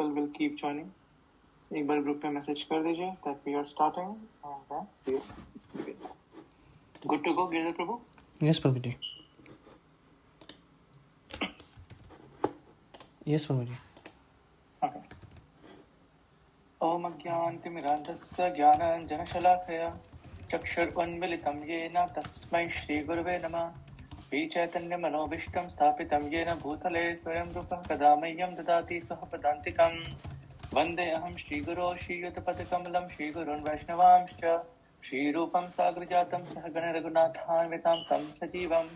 people will keep joining. एक बार group पे message कर दीजिए that we are starting and then we begin. Good to go, Girdhar Prabhu? Yes, Prabhuji. Yes, Prabhuji. Okay. Om Ajnantimirandasya Jnananjanashalakhaya Chakshurunmilitam Yena Tasmai Shri Gurave Namah Chaitanya-manobishtam Sthapitam Yena Bhutale Swayam Rupa Kadamayyam Dadati Sahapadantikam Vande Aham Shri Guru Shri Yutapatikamelam Shri Gurun Vaishnavamscha Shri Rupam Sagrajatam Sahagana Raghunathan Vitam Tam Sajivam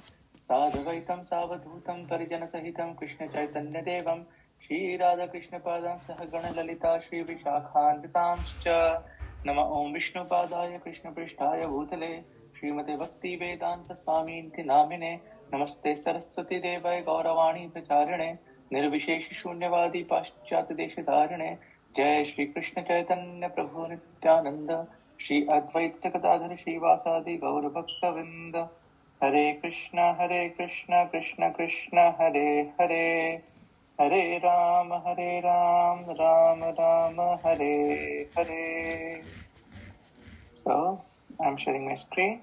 Sadhvaitam Savadhutam Parijana Sahitam Krishna Chaitanya Devam Shri Radha Krishna Padan Sahagana Lalita Shri Vishakhan Vitamscha Nama Om Vishnu Padaya Krishna Prishtaya Bhutale Srimate Bhakti Vedanta Swami Namine Namaste Saraswati Devai Gauravani Pracharine Nirvishesh Shunyavadi Paschat Deshadarine Jai Shri Krishna Chaitanya Prabhu Nityananda Shri Advaita Gadadhar Shri Vasadi Gaur Bhakta Vinda Hare Krishna Krishna Krishna Hare Hare Hare Ram Ram Ram Hare Hare. So I'm sharing my screen,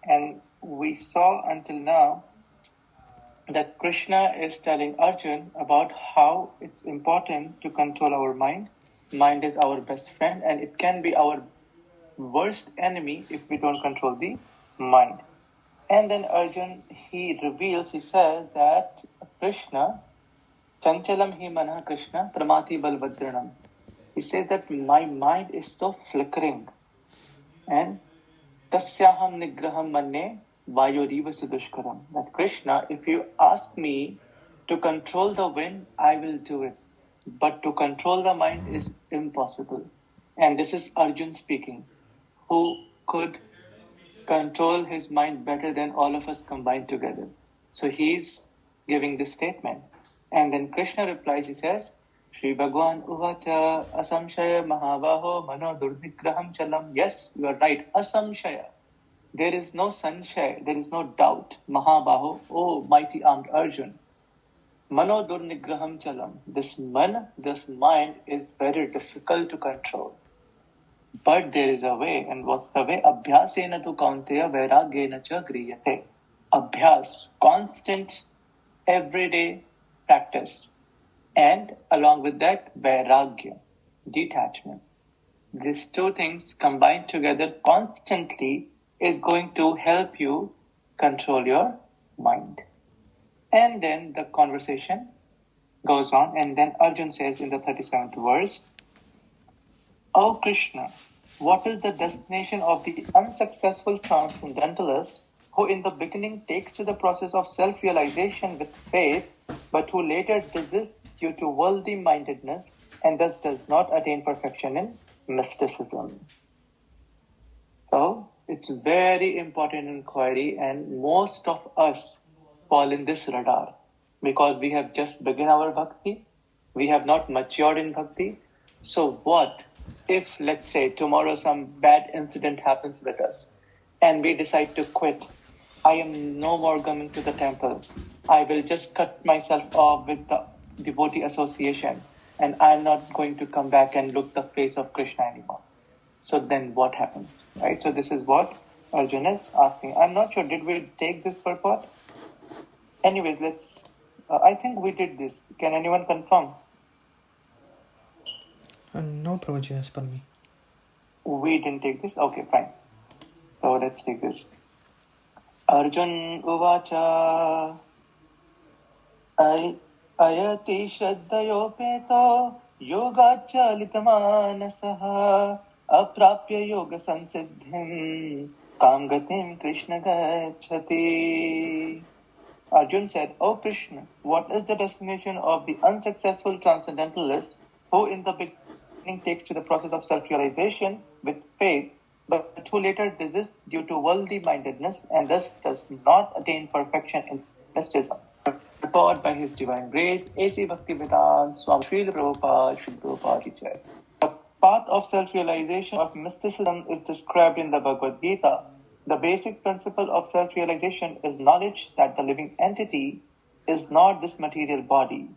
and we saw until now that Krishna is telling Arjun about how it's important to control our mind. Mind is our best friend, and it can be our worst enemy if we don't control the mind. And then Arjun, he says that Krishna, Chanchalam hi manah Krishna, pramati balvadranam. He says that my mind is so flickering, and tasyaham nigraham manne vayoriva sudushkaram. That Krishna, if you ask me to control the wind, I will do it. But to control the mind is impossible. And this is Arjun speaking, who could control his mind better than all of us combined together. So he's giving this statement. And then Krishna replies, he says, Shri Bhagwan Uvacha Asamshaya Mahavaho Mano Durnigraham Chalam. Yes, you are right. Asamshaya. There is no sanshaya, there is no doubt. Mahabaho, oh mighty armed Arjun. Mano Durnigraham Chalam. This mind is very difficult to control. But there is a way, and what's the way? Abhyasena tu kaunteya vairagyena cha griyate. Abhyas, constant, everyday practice. And along with that, vairagya, detachment. These two things combined together constantly is going to help you control your mind. And then the conversation goes on, and then Arjun says in the 37th verse, O Krishna, what is the destination of the unsuccessful transcendentalist who in the beginning takes to the process of self-realization with faith, but who later desists due to worldly mindedness and thus does not attain perfection in mysticism? So, it's very important inquiry, and most of us fall in this radar because we have just begun our bhakti, we have not matured in bhakti. So what if, let's say, tomorrow some bad incident happens with us and we decide to quit? I am no more coming to the temple. I will just cut myself off with the devotee association, and I'm not going to come back and look the face of Krishna anymore. So then what happens? Right? So this is what Arjun is asking. I'm not sure, did we take this purport? Anyways, let's, I think we did this. Can anyone confirm? No, Prabhuji, as per me. We didn't take this? Okay, fine. So let's take this. Arjun Uvacha Ayati Shraddhayopeto Yogacha Litamanasaha Aprapya Yoga Sansiddhim Kamgatim Krishna Gachati. Arjun said, O Krishna, what is the destination of the unsuccessful transcendentalist who in the beginning takes to the process of self-realization with faith, but who later desists due to worldly mindedness and thus does not attain perfection in mysticism? Taught by His Divine Grace, A.C. Bhaktivedanta Swami Srila Prabhupada Ji said. The path of self-realization of mysticism is described in the Bhagavad Gita. The basic principle of self-realization is knowledge that the living entity is not this material body,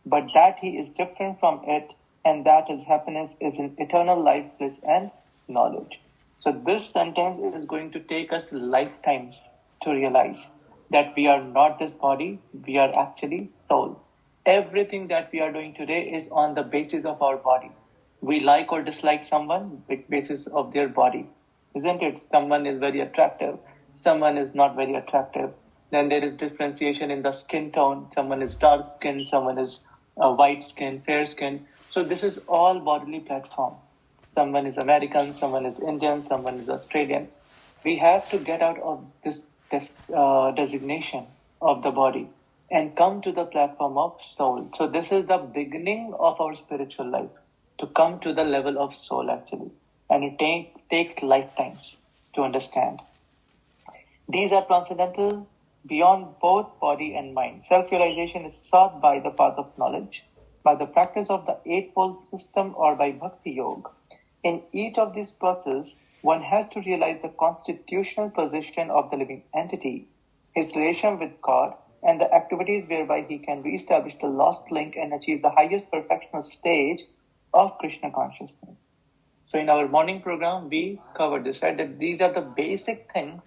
but that he is different from it and that is happiness is in eternal life, bliss, and knowledge. So this sentence is going to take us lifetimes to realize that we are not this body, we are actually soul. Everything that we are doing today is on the basis of our body. We like or dislike someone with basis of their body, isn't it? Someone is very attractive, someone is not very attractive. Then there is differentiation in the skin tone. Someone is dark skin, someone is white skin, fair skin. So this is all bodily platform. Someone is American, someone is Indian, someone is Australian. We have to get out of this designation of the body and come to the platform of soul. So this is the beginning of our spiritual life, to come to the level of soul actually. And it takes lifetimes to understand. These are transcendental beyond both body and mind. Self-realization is sought by the path of knowledge, by the practice of the Eightfold System, or by Bhakti Yoga. In each of these processes, one has to realize the constitutional position of the living entity, his relation with God, and the activities whereby he can reestablish the lost link and achieve the highest perfectional stage of Krishna consciousness. So in our morning program, we covered this, right? That these are the basic things.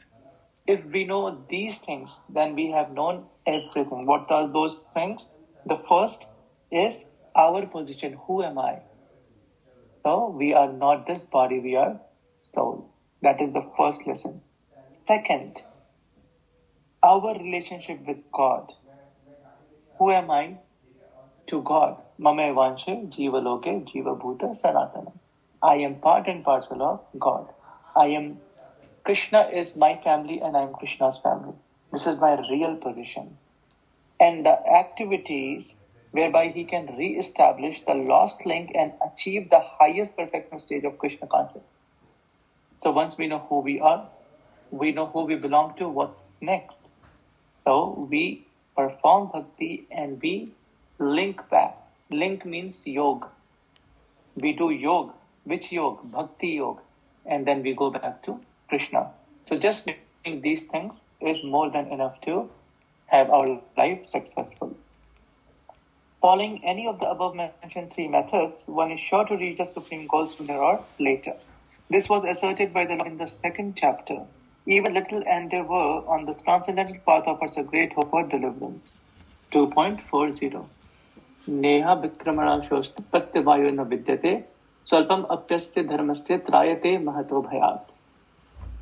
If we know these things, then we have known everything. What are those things? The first is our position. Who am I? So we are not this body, we are soul. That is the first lesson. Second, our relationship with God. Who am I to God? Mame vanshe jiva loke jiva bhuta sanatana. I am part and parcel of God. Krishna is my family and I am Krishna's family. This is my real position. And the activities whereby he can re-establish the lost link and achieve the highest perfectional stage of Krishna consciousness. So once we know who we are, we know who we belong to, what's next. So we perform bhakti and we link back. Link means yoga. We do yoga. Which yoga? Bhakti yoga. And then we go back to Krishna. So just doing these things is more than enough to have our life successful. Following any of the above mentioned three methods, one is sure to reach the supreme goal sooner or later. This was asserted by the Lord in the second chapter. Even little endeavor on the transcendental path offers a great hope for deliverance. 2.40 Neha Vikramana Shoshta Pratyavayo na vidyate Swalpam apyasya dharmasya trayate mahato bhayat.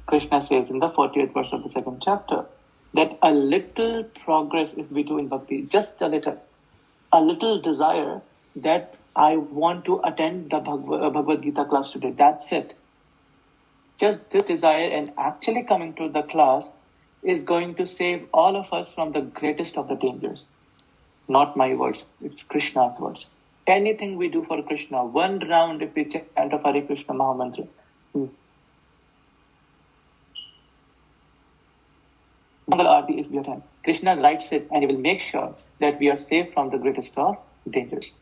Krishna says in the 40th verse of the second chapter that a little progress if we do in bhakti, just a little desire that I want to attend the Bhagavad Gita class today. That's it. Just this desire and actually coming to the class is going to save all of us from the greatest of the dangers. Not my words, it's Krishna's words. Anything we do for Krishna, one round if we chant of Hare Krishna Mahamantra, Mangal Aarti if we attend, Krishna writes it and he will make sure that we are safe from the greatest of dangers.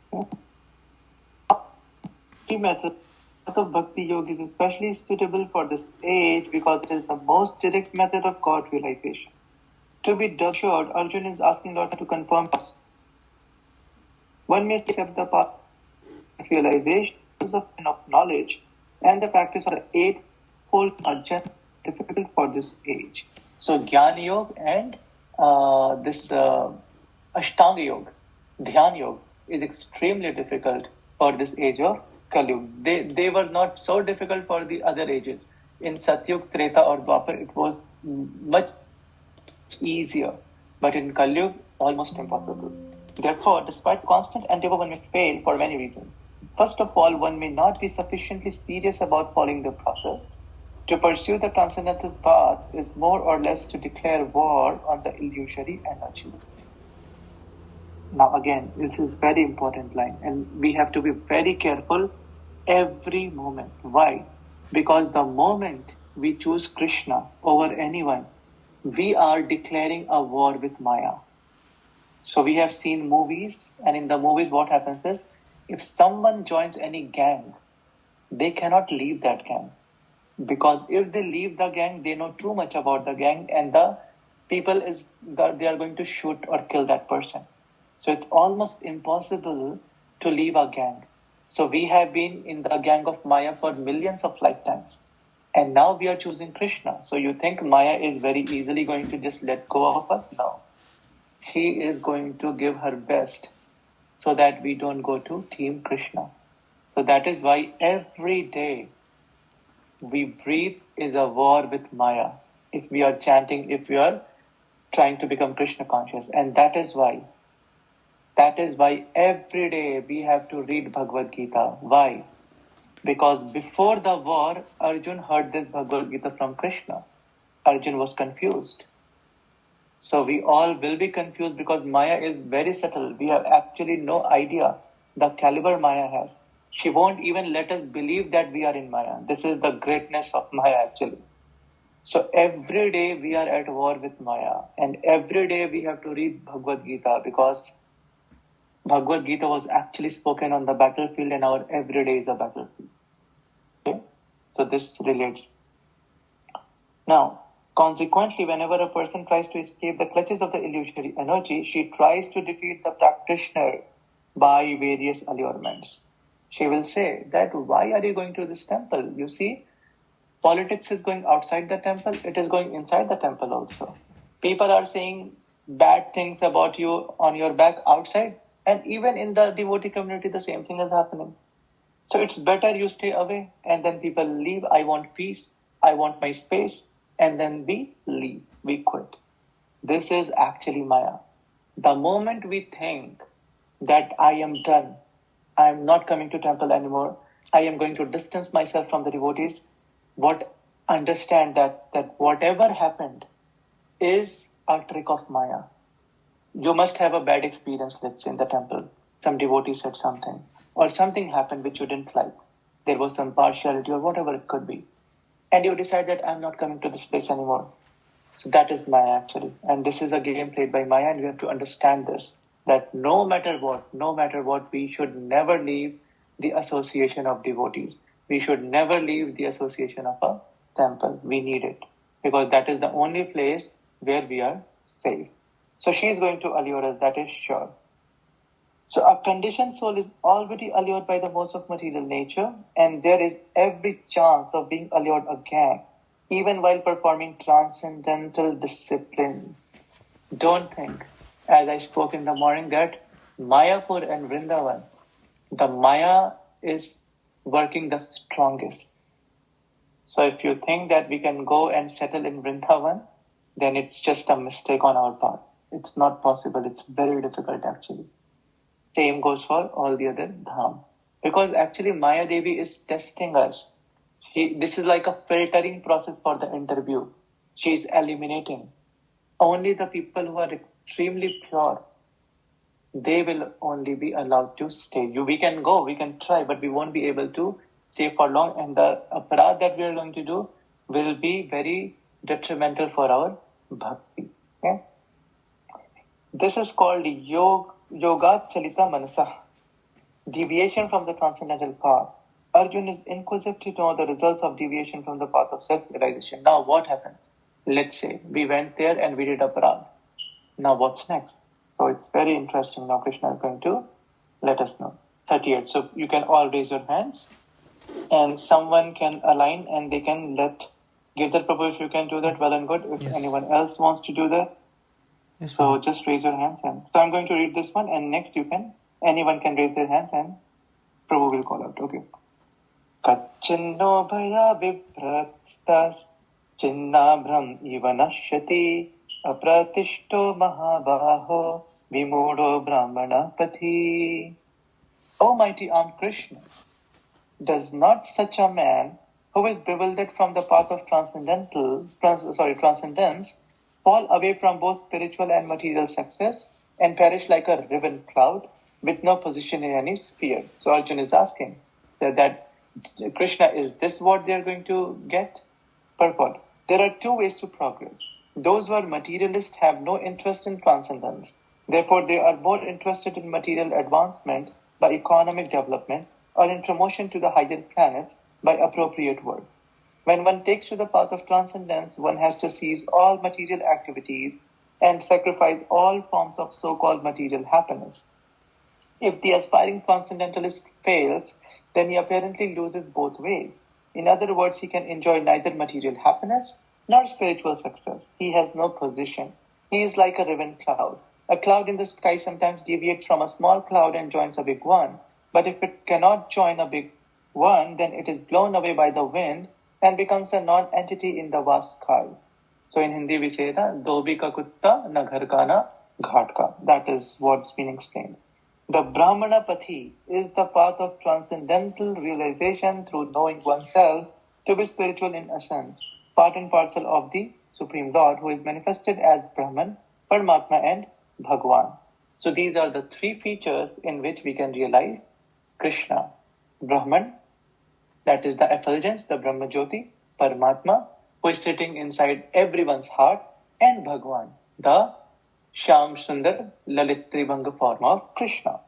The method of Bhakti Yoga is especially suitable for this age because it is the most direct method of God realization. To be assured, Arjuna is asking Lord to confirm us. One may accept the path of realization of knowledge and the practice of the eightfold are just difficult for this age. So Jnana Yoga and this Ashtanga Yoga, Dhyan Yoga is extremely difficult for this age of Kali Yuga. They were not so difficult for the other ages. In Satyug, Treta or Dwapar, it was much easier. But in Kali Yuga, almost impossible. Therefore, despite constant endeavor, one may fail for many reasons. First of all, one may not be sufficiently serious about following the process. To pursue the transcendental path is more or less to declare war on the illusory energy. Now again, this is very important line and we have to be very careful every moment. Why? Because the moment we choose Krishna over anyone, we are declaring a war with Maya. So we have seen movies and in the movies what happens is if someone joins any gang, they cannot leave that gang. Because if they leave the gang, they know too much about the gang and the people they are going to shoot or kill that person. So it's almost impossible to leave a gang. So we have been in the gang of Maya for millions of lifetimes. And now we are choosing Krishna. So you think Maya is very easily going to just let go of us? No. She is going to give her best so that we don't go to Team Krishna. So that is why every day we breathe is a war with Maya. If we are chanting, if we are trying to become Krishna conscious. And that is why every day we have to read Bhagavad Gita. Why? Because before the war, Arjun heard this Bhagavad Gita from Krishna. Arjun was confused. So we all will be confused because Maya is very subtle. We have actually no idea the caliber Maya has. She won't even let us believe that we are in Maya. This is the greatness of Maya actually. So every day we are at war with Maya, and every day we have to read Bhagavad Gita because Bhagavad Gita was actually spoken on the battlefield, and our everyday is a battlefield. Okay? So this relates. Now, consequently, whenever a person tries to escape the clutches of the illusory energy, she tries to defeat the practitioner by various allurements. She will say that, why are you going to this temple? You see, politics is going outside the temple, it is going inside the temple also. People are saying bad things about you on your back outside, and even in the devotee community, the same thing is happening. So it's better you stay away, and then people leave. I want peace, I want my space, and then we leave, we quit. This is actually Maya. The moment we think that I am done, I am not coming to temple anymore, I am going to distance myself from the devotees, understand that whatever happened is a trick of Maya. You must have a bad experience, let's say, in the temple. Some devotee said something, or something happened which you didn't like. There was some partiality or whatever it could be. And you decide that I'm not coming to this place anymore. So that is Maya actually. And this is a game played by Maya, and we have to understand this, that no matter what, we should never leave the association of devotees. We should never leave the association of a temple. We need it because that is the only place where we are safe. So she is going to allure us, that is sure. So a conditioned soul is already allured by the modes of material nature, and there is every chance of being allured again, even while performing transcendental disciplines. Don't think, as I spoke in the morning, that Mayapur and Vrindavan, the Maya is working the strongest. So if you think that we can go and settle in Vrindavan, then it's just a mistake on our part. It's not possible. It's very difficult actually. Same goes for all the other dham. Because actually Maya Devi is testing us. This is like a filtering process for the interview. She is eliminating. Only the people who are extremely pure, they will only be allowed to stay. We can go, we can try, but we won't be able to stay for long. And the aparadh that we are going to do will be very detrimental for our bhakti. Okay? This is called yoga chalita manasa, deviation from the transcendental path. Arjun is inquisitive to know the results of deviation from the path of self-realization. Now what happens? Let's say we went there and we did aparadh. Now what's next? So it's very interesting. Now Krishna is going to let us know. 38. So you can all raise your hands and someone can align and they can give their proposal. If you can do that, well and good. If anyone else wants to do that, so just raise your hands. So I'm going to read this one, and next anyone can raise their hands and Prabhu will call out. Okay. Kachinno bhaya vipratstas chinnabhram iva nashyati apratishto mahabaho vimudo brahmana pathi. O mighty armed Krishna, does not such a man who is bewildered from the path of transcendence fall away from both spiritual and material success and perish like a riven cloud with no position in any sphere? So Arjuna is asking that Krishna, is this what they are going to get? Purport. There are two ways to progress. Those who are materialists have no interest in transcendence. Therefore, they are more interested in material advancement by economic development or in promotion to the higher planets by appropriate work. When one takes to the path of transcendence, one has to cease all material activities and sacrifice all forms of so-called material happiness. If the aspiring transcendentalist fails, then he apparently loses both ways. In other words, he can enjoy neither material happiness nor spiritual success. He has no position. He is like a riven cloud. A cloud in the sky sometimes deviates from a small cloud and joins a big one. But if it cannot join a big one, then it is blown away by the wind and becomes a non-entity in the vast sky. So in Hindi we say that "Dhobi ka kutta na ghar ka na ghat ka." That is what's been explained. The Brahmana Pathi is the path of transcendental realization through knowing oneself to be spiritual in essence, part and parcel of the Supreme Lord who is manifested as Brahman, Paramatma and Bhagwan. So these are the three features in which we can realize Krishna. Brahman, that is the effulgence, the Brahma Jyoti, Paramatma, who is sitting inside everyone's heart, and Bhagwan, the Shyam Sundar Lalit Tribhanga form of Krishna.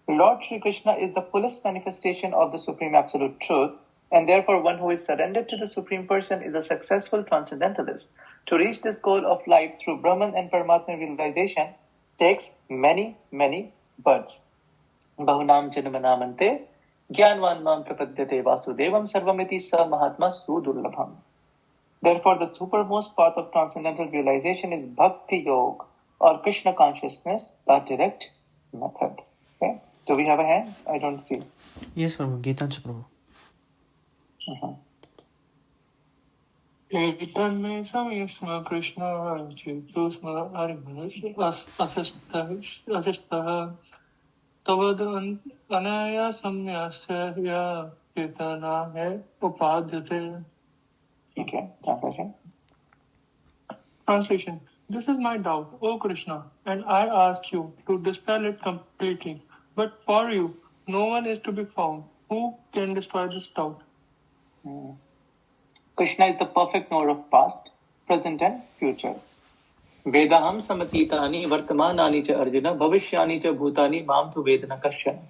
Lord Sri Krishna is the fullest manifestation of the Supreme Absolute Truth, and therefore one who is surrendered to the Supreme Person is a successful transcendentalist. To reach this goal of life through Brahman and Paramatma realization takes many, many births. Bahunam Janmanamante Gyanvan Mam Prapadyate Vasudevam Sarvamiti Sa Mahatma Sudurlabham. Therefore, the supermost path of transcendental realization is Bhakti Yoga, or Krishna consciousness, the direct method. Okay? Do we have a hand? I don't see. Yes, Prabhu. Gitanjali Prabhu. Chaitanya Samyasma Krishna Chitusma Asistah Tavad Anaya Samyasya Chaitanya Hai Upadhyate. Okay, translation. Translation. This is my doubt, O Krishna, and I ask you to dispel it completely. But for you, no one is to be found. Who can destroy this doubt? Krishna is the perfect knower of past, present and future. Vedaham samatitani vartamanani cha arjuna bhavishyani cha bhutani mam tu vedana kashyana.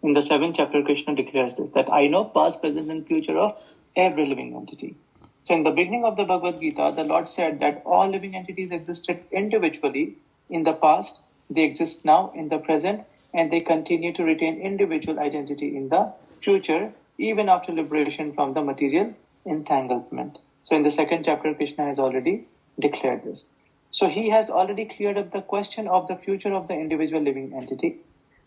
In the 7th chapter, Krishna declares this, that I know past, present and future of every living entity. So in the beginning of the Bhagavad Gita, the Lord said that all living entities existed individually in the past, they exist now in the present, and they continue to retain individual identity in the future, even after liberation from the material entanglement. So in the 2nd chapter, Krishna has already declared this. So he has already cleared up the question of the future of the individual living entity.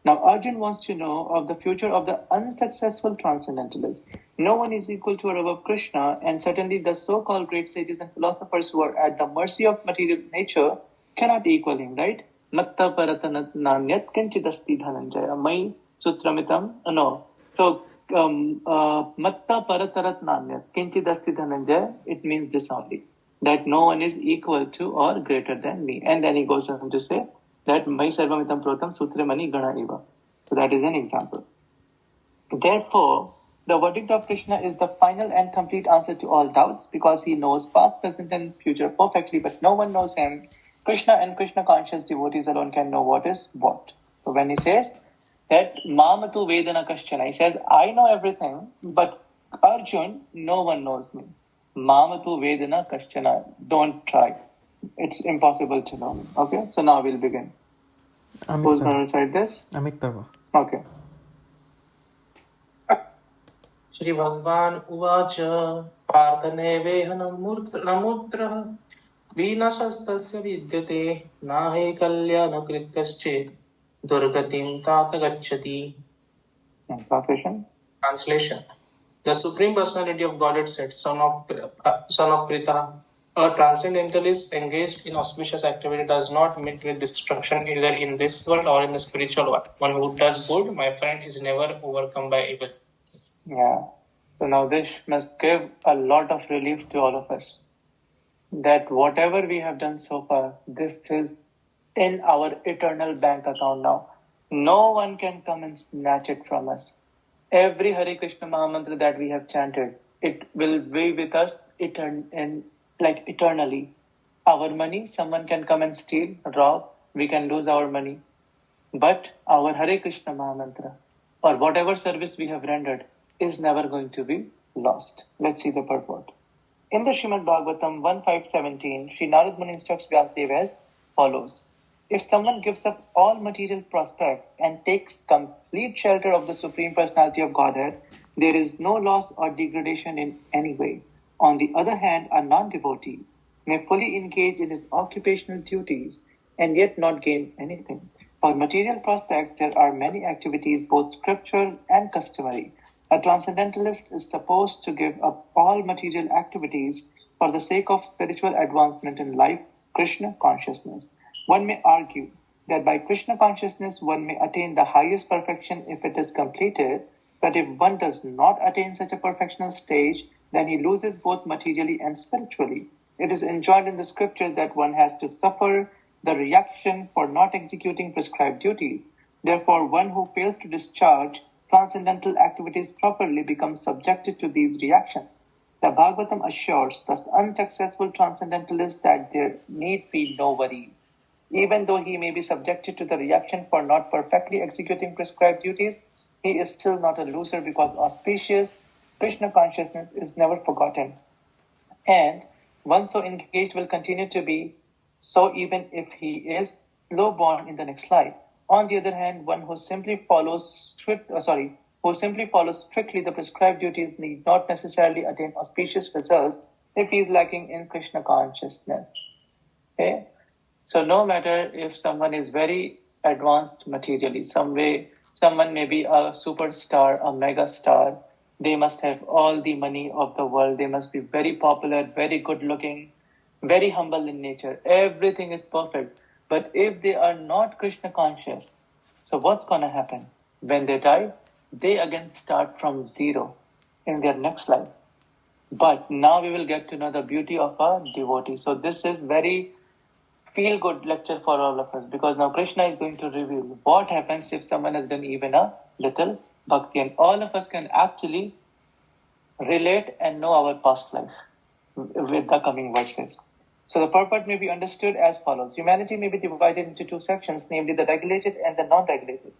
Now Arjun wants to know of the future of the unsuccessful transcendentalist. No one is equal to or above Krishna, and certainly the so-called great sages and philosophers who are at the mercy of material nature cannot equal him, right? Matta paratanat nanyat kinchidasti dhananjaya. Mai sutramitam. No. So matta paratarat nanyat kinchidasti dhananjaya, it means this only, that no one is equal to or greater than me. And then he goes on to say that Mai Sarvamitam Protam Sutre Mani Gana Eva. So that is an example. Therefore, the verdict of Krishna is the final and complete answer to all doubts, because he knows past, present and future perfectly, but no one knows him. Krishna and Krishna conscious devotees alone can know what is what. So when he says that Mamatu Vedana Kaschana, he says, I know everything, but Arjun, no one knows me. Mamatu Vedana Kaschana, don't try. It's impossible to know me. Okay, so now we'll begin. Who's going to recite this? Amit Prabhu. Okay. Shri भगवान उवाच पार्थनेवेह नमुद्रः वीनशस्तस्य विद्यते नाहे कल्याणकृत् कश्चित् दुर्गतिं तात गच्छति. Translation. Translation. The Supreme Personality of Godhead said, son of Pritha, a transcendentalist engaged in auspicious activity does not meet with destruction either in this world or in the spiritual one. One who does good, my friend, is never overcome by evil. Yeah. So now this must give a lot of relief to all of us, that whatever we have done so far, this is in our eternal bank account now. No one can come and snatch it from us. Every Hare Krishna Mahamantra that we have chanted, it will be with us eternally. Our money, someone can come and steal, rob, we can lose our money. But our Hare Krishna Mahamantra, or whatever service we have rendered, is never going to be lost. Let's see the purport. In the Srimad Bhagavatam 1.5.17, Sri Narad Muni instructs Vyasadeva as follows. If someone gives up all material prospect and takes complete shelter of the Supreme Personality of Godhead, there is no loss or degradation in any way. On the other hand, a non-devotee may fully engage in his occupational duties and yet not gain anything. For material prospect, there are many activities, both scriptural and customary. A transcendentalist is supposed to give up all material activities for the sake of spiritual advancement in life, Krishna consciousness. One may argue that by Krishna consciousness one may attain the highest perfection if it is completed, but if one does not attain such a perfectional stage, then he loses both materially and spiritually. It is enjoined in the scriptures that one has to suffer the reaction for not executing prescribed duties. Therefore, one who fails to discharge transcendental activities properly becomes subjected to these reactions. The Bhagavatam assures the unsuccessful transcendentalist that there need be no worries. Even though he may be subjected to the reaction for not perfectly executing prescribed duties, he is still not a loser because auspicious Krishna consciousness is never forgotten. And one so engaged will continue to be so even if he is low-born in the next life. On the other hand, one who simply follows strictly the prescribed duties need not necessarily attain auspicious results if he is lacking in Krishna consciousness. Okay? So no matter if someone is very advanced materially, someone may be a superstar, a mega star, they must have all the money of the world, they must be very popular, very good looking, very humble in nature, everything is perfect. But if they are not Krishna conscious, so what's going to happen? When they die, they again start from zero in their next life. But now we will get to know the beauty of a devotee. So this is very feel-good lecture for all of us, because now Krishna is going to reveal what happens if someone has done even a little bhakti, and all of us can actually relate and know our past life with the coming verses. So the purport may be understood as follows. Humanity may be divided into two sections, namely the regulated and the non-regulated.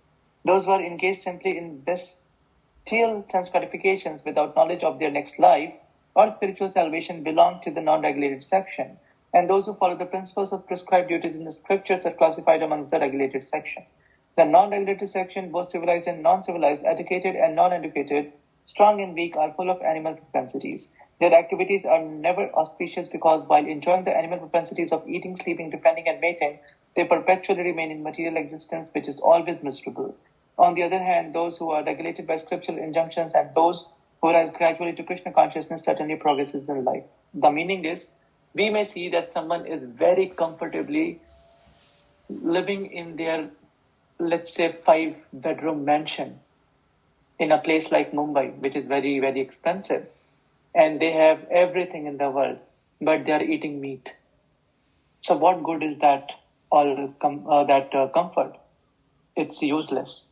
Those who are engaged simply in bestial sense gratifications without knowledge of their next life or spiritual salvation belong to the non-regulated section, and those who follow the principles of prescribed duties in the scriptures are classified among the regulated section. The non-regulated section, both civilized and non-civilized, educated and non-educated, strong and weak, are full of animal propensities. Their activities are never auspicious because while enjoying the animal propensities of eating, sleeping, defending, and mating, they perpetually remain in material existence, which is always miserable. On the other hand, those who are regulated by scriptural injunctions and those who rise gradually to Krishna consciousness certainly progresses in life. The meaning is, we may see that someone is very comfortably living in their, let's say, 5-bedroom mansion in a place like Mumbai, which is very, very expensive. And they have everything in the world, but they are eating meat. So what good is that comfort? It's useless.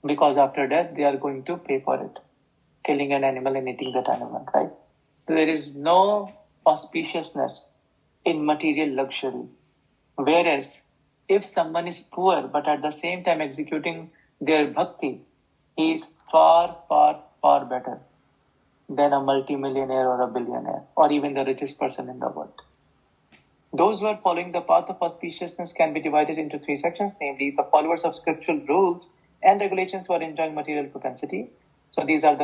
Because after death, they are going to pay for it. Killing an animal and eating that animal, right? So there is no auspiciousness in material luxury. Whereas, if someone is poor, but at the same time executing their bhakti, he is far, far, far better than a multimillionaire or a billionaire, or even the richest person in the world. Those who are following the path of auspiciousness can be divided into three sections, namely the followers of scriptural rules and regulations who are enjoying material propensity. So these are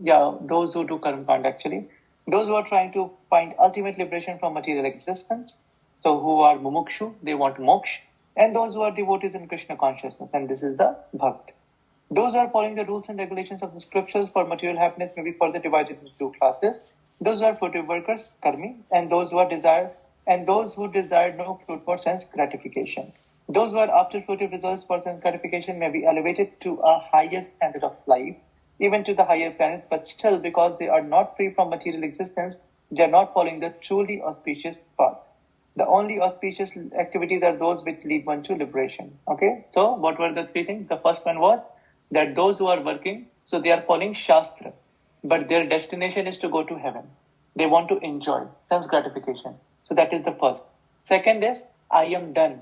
those who do karma kand actually. Those who are trying to find ultimate liberation from material existence. So who are mumukshu, they want moksha. And those who are devotees in Krishna consciousness, and this is the bhakt. Those who are following the rules and regulations of the scriptures for material happiness may be further divided into two classes. Those who are fruitive workers, karmi, and those who desire no fruit for sense gratification. Those who are after fruitive results for sense gratification may be elevated to a higher standard of life, even to the higher planets, but still, because they are not free from material existence, they are not following the truly auspicious path. The only auspicious activities are those which lead one to liberation. Okay, so what were the three things? The first one was that those who are working, so they are following Shastra, but their destination is to go to heaven. They want to enjoy sense gratification. So that is the first. Second is, I am done.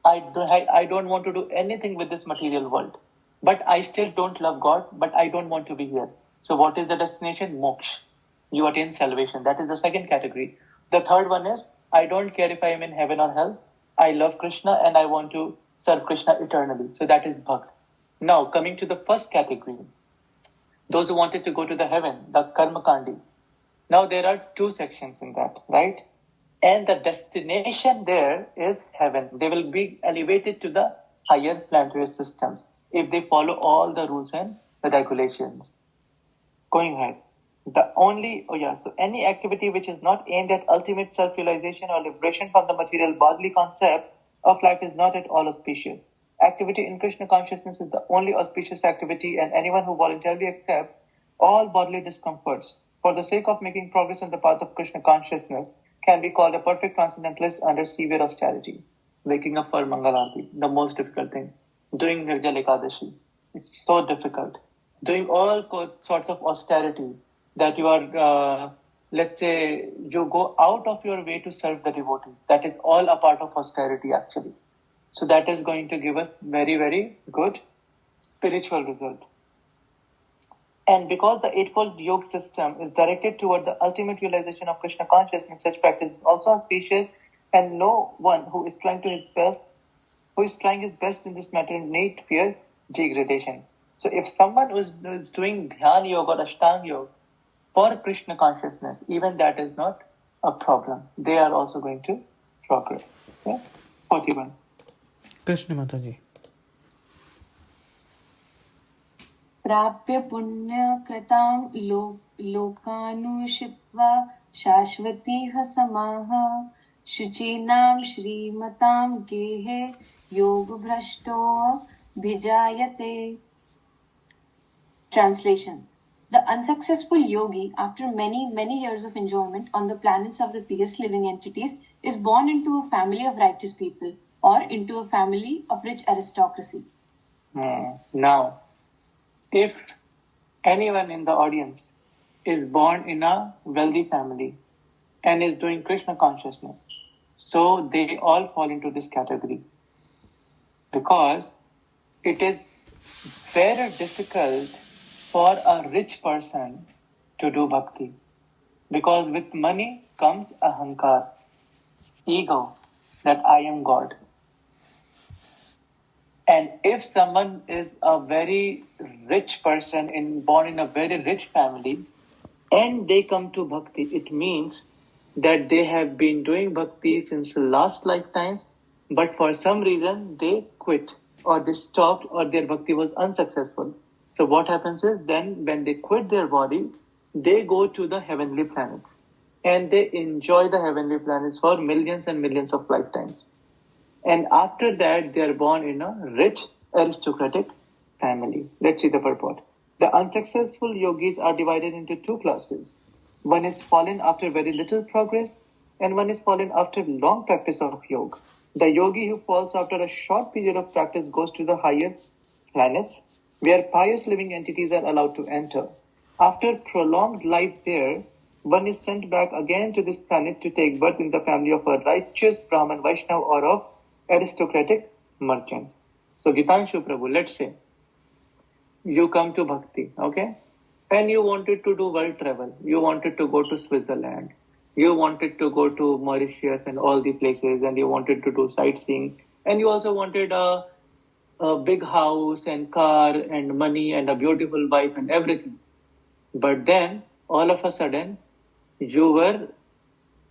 I don't want to do anything with this material world. But I still don't love God, but I don't want to be here. So what is the destination? Moksha. You attain salvation. That is the second category. The third one is, I don't care if I am in heaven or hell. I love Krishna and I want to serve Krishna eternally. So that is bhakt. Now, coming to the first category, those who wanted to go to the heaven, the karma kandi. Now there are two sections in that, right? And the destination there is heaven. They will be elevated to the higher planetary systems if they follow all the rules and the regulations. Going ahead. So any activity which is not aimed at ultimate self-realization or liberation from the material bodily concept of life is not at all auspicious. Activity in Krishna consciousness is the only auspicious activity, and anyone who voluntarily accepts all bodily discomforts for the sake of making progress on the path of Krishna consciousness can be called a perfect transcendentalist under severe austerity. Waking up for Mangalarti, the most difficult thing. Doing Nirjala Ekadashi, it's so difficult. Doing all sorts of austerity that you are, let's say, you go out of your way to serve the devotee. That is all a part of austerity actually. So that is going to give us very, very good spiritual result. And because the Eightfold Yoga system is directed toward the ultimate realization of Krishna consciousness, such practice is also auspicious, and no one who is trying his best in this matter need fear degradation. So if someone is doing Dhyan Yoga or Ashtanga Yoga for Krishna consciousness, even that is not a problem. They are also going to progress. Okay? 41. Krishna माता जी. प्राप्य पुण्यकृतां लोकानुषित्वा शाश्वतीः समाः शुचीनां श्रीमतां गेहे योगभ्रष्टोऽभिजायते. Translation. The unsuccessful yogi, after many years of enjoyment on the planets of the pious living entities, is born into a family of righteous people or into a family of rich aristocracy. Now, if anyone in the audience is born in a wealthy family and is doing Krishna consciousness, so they all fall into this category, because it is very difficult for a rich person to do bhakti, because with money comes ahankar, ego, that I am God. And if someone is a very rich person born in a very rich family and they come to bhakti, it means that they have been doing bhakti since last lifetimes, but for some reason they quit or they stopped or their bhakti was unsuccessful. So what happens is then when they quit their body, they go to the heavenly planets and they enjoy the heavenly planets for millions and millions of lifetimes. And after that, they are born in a rich aristocratic family. Let's see the purport. The unsuccessful yogis are divided into two classes. One is fallen after very little progress, and one is fallen after long practice of yoga. The yogi who falls after a short period of practice goes to the higher planets, where pious living entities are allowed to enter. After prolonged life there, one is sent back again to this planet to take birth in the family of a righteous Brahman Vaishnava or of aristocratic merchants. So Gitanshu Prabhu, let's say you come to bhakti, okay? And you wanted to do world travel. You wanted to go to Switzerland. You wanted to go to Mauritius and all the places, and you wanted to do sightseeing. And you also wanted a big house and car and money and a beautiful wife and everything. But then, all of a sudden, you were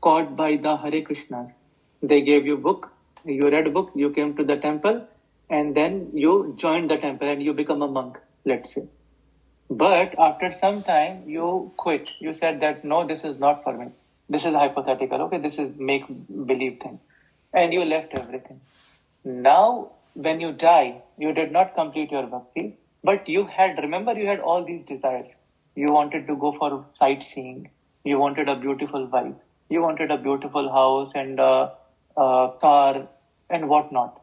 caught by the Hare Krishnas. They gave you book, you read book, you came to the temple, and then you joined the temple and you become a monk, let's say. But after some time, you quit. You said that, no, this is not for me. This is hypothetical, okay? This is make-believe thing. And you left everything. Now, when you die, you did not complete your bhakti, but you had all these desires. You wanted to go for sightseeing. You wanted a beautiful wife. You wanted a beautiful house and a car and whatnot.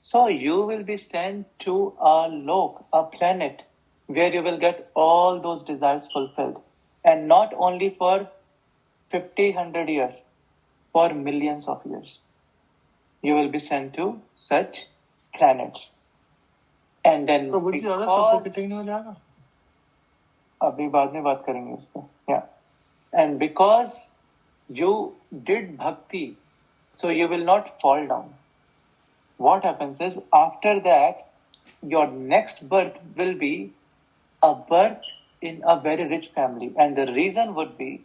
So you will be sent to a lok, a planet, where you will get all those desires fulfilled. And not only for 50, 100 years, for millions of years. You will be sent to such planets. And then प्रभु जी ज़्यादा suffocating नहीं हो जाएगा? अभी बाद में बात करेंगे उस पर. Yeah. And because you did bhakti, so you will not fall down. What happens is, after that, your next birth will be a birth in a very rich family. And the reason would be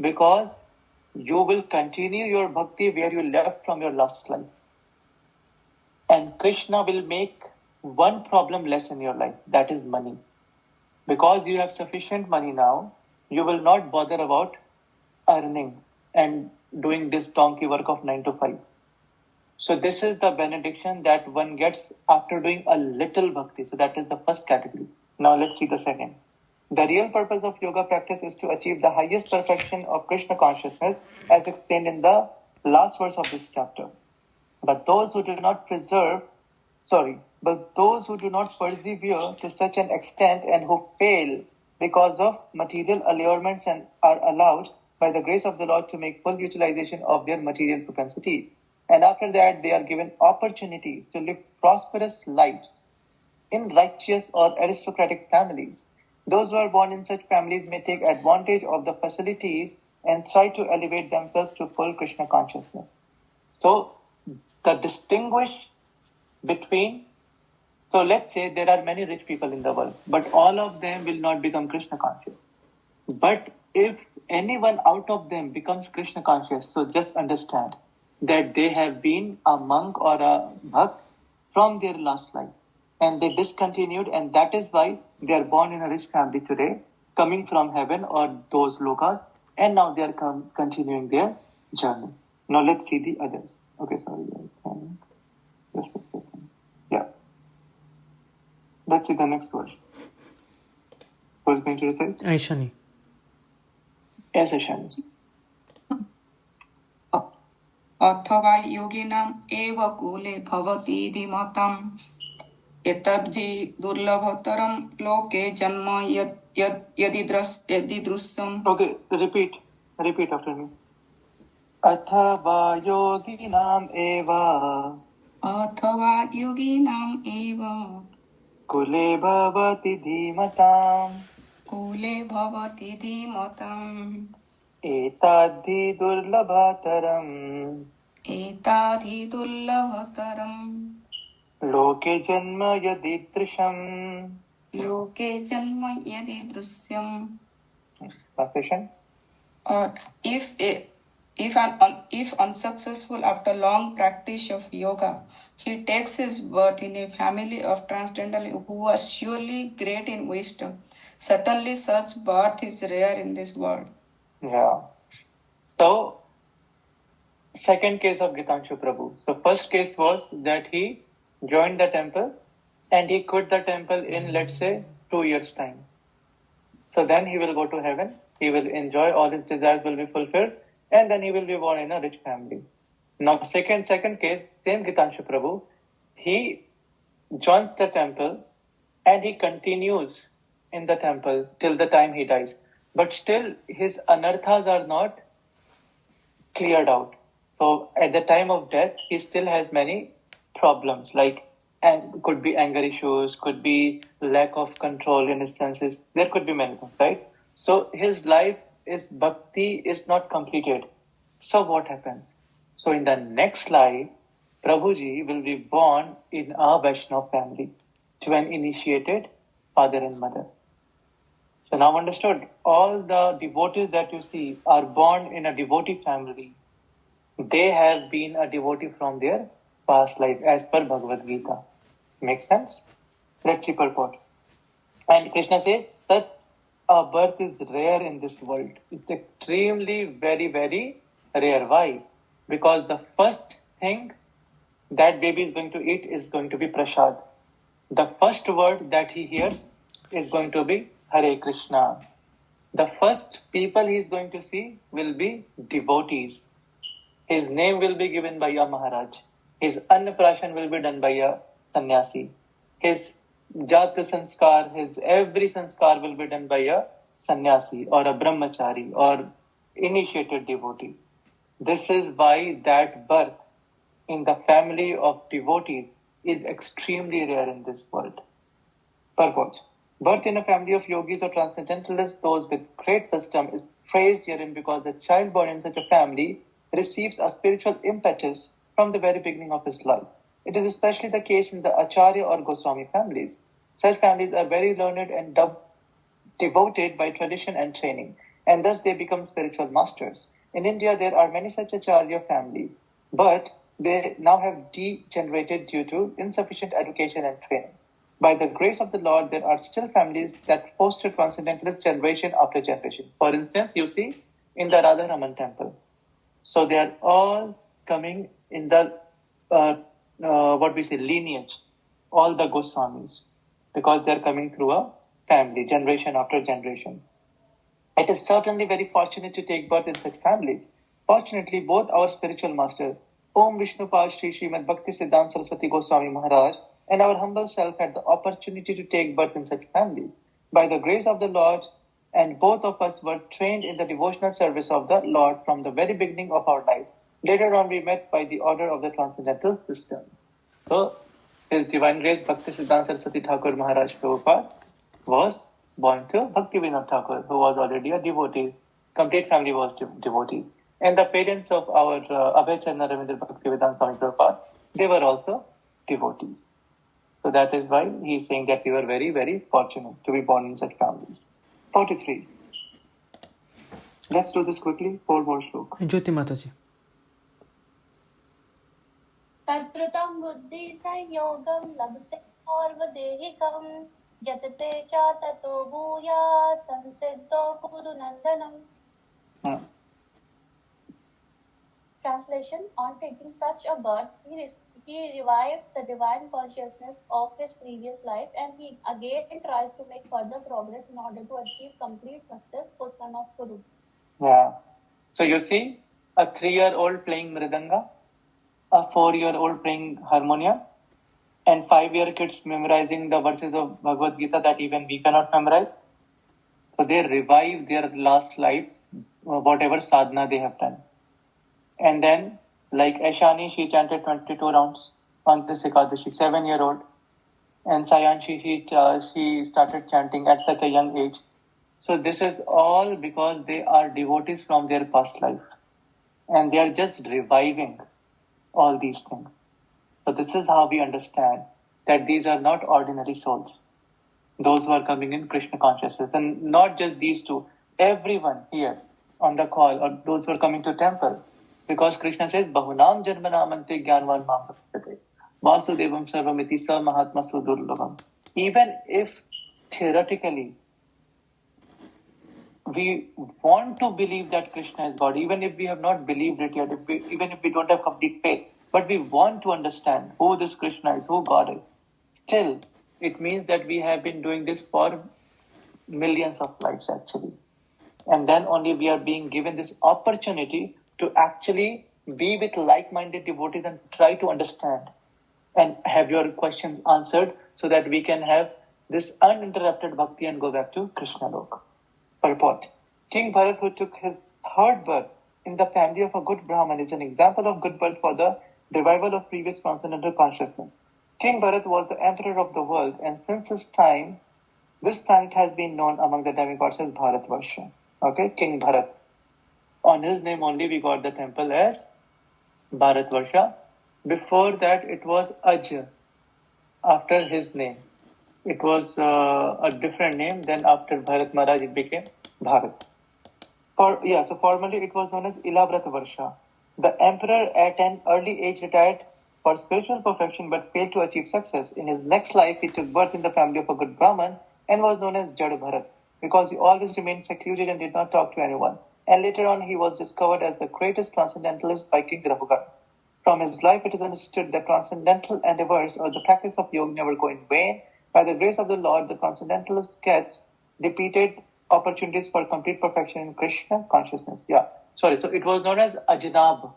because you will continue your bhakti where you left from your last life. And Krishna will make one problem less in your life, that is money. Because you have sufficient money now, you will not bother about earning and doing this donkey work of 9 to 5. So this is the benediction that one gets after doing a little bhakti. So that is the first category. Now let's see the second. The real purpose of yoga practice is to achieve the highest perfection of Krishna consciousness as explained in the last verse of this chapter. But those who do not persevere to such an extent and who fail because of material allurements and are allowed by the grace of the Lord to make full utilization of their material propensity. And after that, they are given opportunities to live prosperous lives in righteous or aristocratic families. Those who are born in such families may take advantage of the facilities and try to elevate themselves to full Krishna consciousness. So, the distinguish between, so let's say there are many rich people in the world, but all of them will not become Krishna conscious. But if anyone out of them becomes Krishna conscious, so just understand that they have been a monk or a bhakt from their last life. And they discontinued, and that is why they are born in a rich family today, coming from heaven or those lokas, and now they are continuing their journey. Now let's see the others. Okay, sorry. Just a second. Yeah. Let's see the next verse. Who's going to recite? Aishani. Yes, Ashani. अथवा योगिनाम् एव कुले भवतीति मतम् एतद्हि दुर्लभतरं लोके जन्म यदि दृश्यम्. Okay, repeat after me. अथवा योगिनाम् एव कुले भवति धीमताम् एताद्धि दुर्लभतरम् लोके जन्म यदीदृशम्. Translation? If unsuccessful after long practice of yoga, he takes his birth in a family of transcendental who was surely great in wisdom. Certainly such birth is rare in this world. Yeah. So, second case of Gitanshu Prabhu. So, first case was that he joined the temple and he quit the temple in, let's say, 2 years' time. So, then he will go to heaven, he will enjoy, all his desires will be fulfilled, and then he will be born in a rich family. Now, second case, same Gitanshu Prabhu, he joins the temple and he continues in the temple till the time he dies. But still, his anarthas are not cleared out. So, at the time of death, he still has many problems, like could be anger issues, could be lack of control in his senses. There could be many things, right? So, his life is bhakti is not completed. So, what happens? So, in the next life, Prabhuji will be born in a Vaishnava family to an initiated father and mother. So now understood, all the devotees that you see are born in a devotee family. They have been a devotee from their past life as per Bhagavad Gita. Makes sense? Let's see purport. And Krishna says that a birth is rare in this world. It's extremely very, very rare. Why? Because the first thing that baby is going to eat is going to be prasad. The first word that he hears is going to be Hare Krishna. The first people he is going to see will be devotees. His name will be given by a Maharaj. His Annaprashan will be done by a sannyasi. His Jata sanskar, his every sanskar will be done by a sannyasi or a brahmachari or initiated devotee. This is why that birth in the family of devotees is extremely rare in this world. Purport. Birth in a family of yogis or transcendentalists, those with great wisdom, is praised herein because the child born in such a family receives a spiritual impetus from the very beginning of his life. It is especially the case in the Acharya or Goswami families. Such families are very learned and devoted by tradition and training, and thus they become spiritual masters. In India, there are many such Acharya families, but they now have degenerated due to insufficient education and training. By the grace of the Lord, there are still families that foster transcendentalists generation after generation. For instance, you see in the Radharaman temple. So they are all coming in the lineage, all the Goswamis, because they are coming through a family, generation after generation. It is certainly very fortunate to take birth in such families. Fortunately, both our spiritual master, Om Vishnupad Shri Srimad Bhakti Siddhanta Saraswati Goswami Maharaj, and our humble self had the opportunity to take birth in such families. By the grace of the Lord, and both of us were trained in the devotional service of the Lord from the very beginning of our life. Later on, we met by the order of the transcendental system. So, His Divine Grace Bhakti Siddhanta Saraswati Thakur Maharaj Prabhupada was born to Bhakti Vinod Thakur, who was already a devotee. Complete family was devotee. And the parents of our Abhay Chandra Ravindra Bhakti Vedanta Swami Prabhupada, they were also devotees. So that is why he is saying that we were very, very fortunate to be born in such families. 43. Let's do this quickly. 4 more shloka. ज्योति माता जी. तत्कृतं बुद्धि संयोगं लभते सर्वदेहिकं यतते च ततो भूया संसिद्धो कुरुनन्दनम्. Translation: On taking such a birth, he revives the divine consciousness of his previous life, and he again tries to make further progress in order to achieve complete success, O son of Kuru. Yeah. So you see, a 3-year-old playing mridanga, a 4-year-old playing harmonium, and 5-year kids memorizing the verses of Bhagavad Gita that even we cannot memorize. So they revive their last lives, whatever sadhana they have done. And then, like Aishani, she chanted 22 rounds on this Ekadashi, 7-year-old. And Sayanshi, she started chanting at such a young age. So this is all because they are devotees from their past life. And they are just reviving all these things. So this is how we understand that these are not ordinary souls. Those who are coming in Krishna consciousness. And not just these two. Everyone here on the call, or those who are coming to temple. Because Krishna says, Bahunam Janmanamante Gyanvan Mahaprasthate. Vasudevam Sarvamiti Sa Mahatma Sudurlabam. Even if theoretically we want to believe that Krishna is God, even if we have not believed it yet, even if we don't have complete faith, but we want to understand who this Krishna is, who God is, still it means that we have been doing this for millions of lives actually. And then only we are being given this opportunity to actually be with like-minded devotees and try to understand and have your questions answered so that we can have this uninterrupted bhakti and go back to Krishna Lok. Purport. King Bharat, who took his 3rd birth in the family of a good Brahman, is an example of good birth for the revival of previous transcendental consciousness. King Bharat was the emperor of the world, and since his time, this planet has been known among the demigods as Bharatvarsha. Okay, King Bharat. On his name only we got the temple as Bharatvarsha. Before that it was Aj. After his name. It was a different name. Then after Bharat Maharaj it became Bharat. So formally it was known as Ilavrata The emperor at an early age retired for spiritual perfection but failed to achieve success. In his next life he took birth in the family of a good Brahman and was known as Jad Bharat because he always remained secluded and did not talk to anyone. And later on, he was discovered as the greatest transcendentalist by King Raghugar. From his life, it is understood that transcendental endeavors or the practice of yoga never go in vain. By the grace of the Lord, the transcendentalist gets repeated opportunities for complete perfection in Krishna consciousness. So it was known as Ajnab.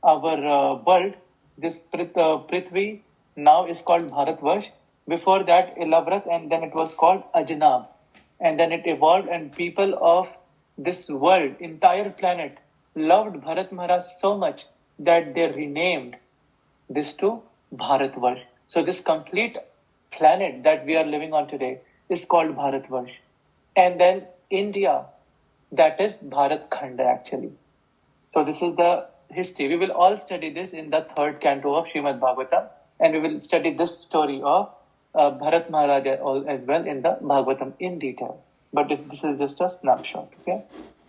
Our world, this Prithvi, now is called Bharatvarsh. Before that, Ilavrat, and then it was called Ajnab. And then it evolved, and people of this world, entire planet, loved Bharat Maharaj so much that they renamed this to Bharatvarsh. So this complete planet that we are living on today is called Bharatvarsh. And then India, that is Bharat Khanda actually. So this is the history. We will all study this in the third canto of Srimad Bhagavatam, and we will study this story of Bharat Maharaj as well in the Bhagavatam in detail. But this is just a snapshot, okay?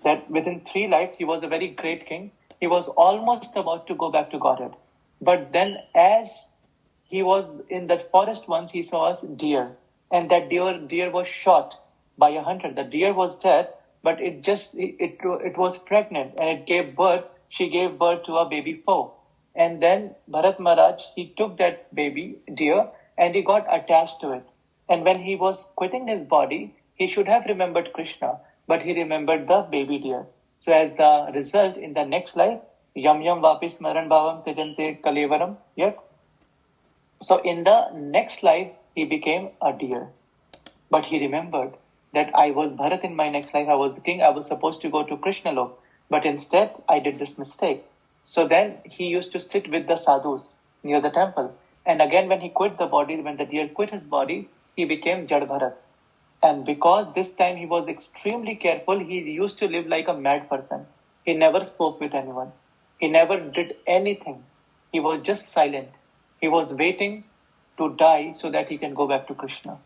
That within 3 lives, he was a very great king. He was almost about to go back to Godhead. But then as he was in the forest once, he saw a deer. And that deer was shot by a hunter. The deer was dead, but it was pregnant and it gave birth. She gave birth to a baby foal. And then Bharat Maharaj, he took that baby deer and he got attached to it. And when he was quitting his body, he should have remembered Krishna, but he remembered the baby deer. So as the result, in the next life, yam yam vapis maran bhavam tejante kalevaram. Yet, so in the next life, he became a deer. But he remembered that I was Bharat in my next life. I was the king. I was supposed to go to Krishna Lok. But instead, I did this mistake. So then he used to sit with the sadhus near the temple. And again, when he quit the body, when the deer quit his body, he became Jad Bharat. And because this time he was extremely careful, he used to live like a mad person. He never spoke with anyone. He never did anything. He was just silent. He was waiting to die so that he can go back to Krishna.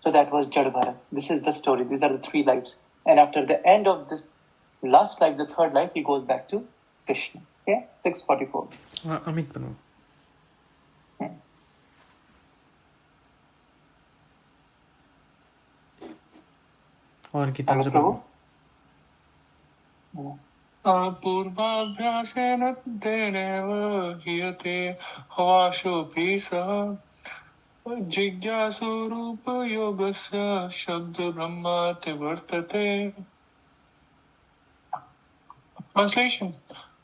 So that was Jad Bharat. This is the story. These are the 3 lives. And after the end of this last life, the 3rd life, he goes back to Krishna. Okay? 644. Amit Prabhu. और गीतांजलि प्रभु पूर्वाभ्यासेन तेनैव हीयते हवाशोऽपि सः जिज्ञासूरूपयोगस्य शब्दब्रह्माति वर्तते. Translation.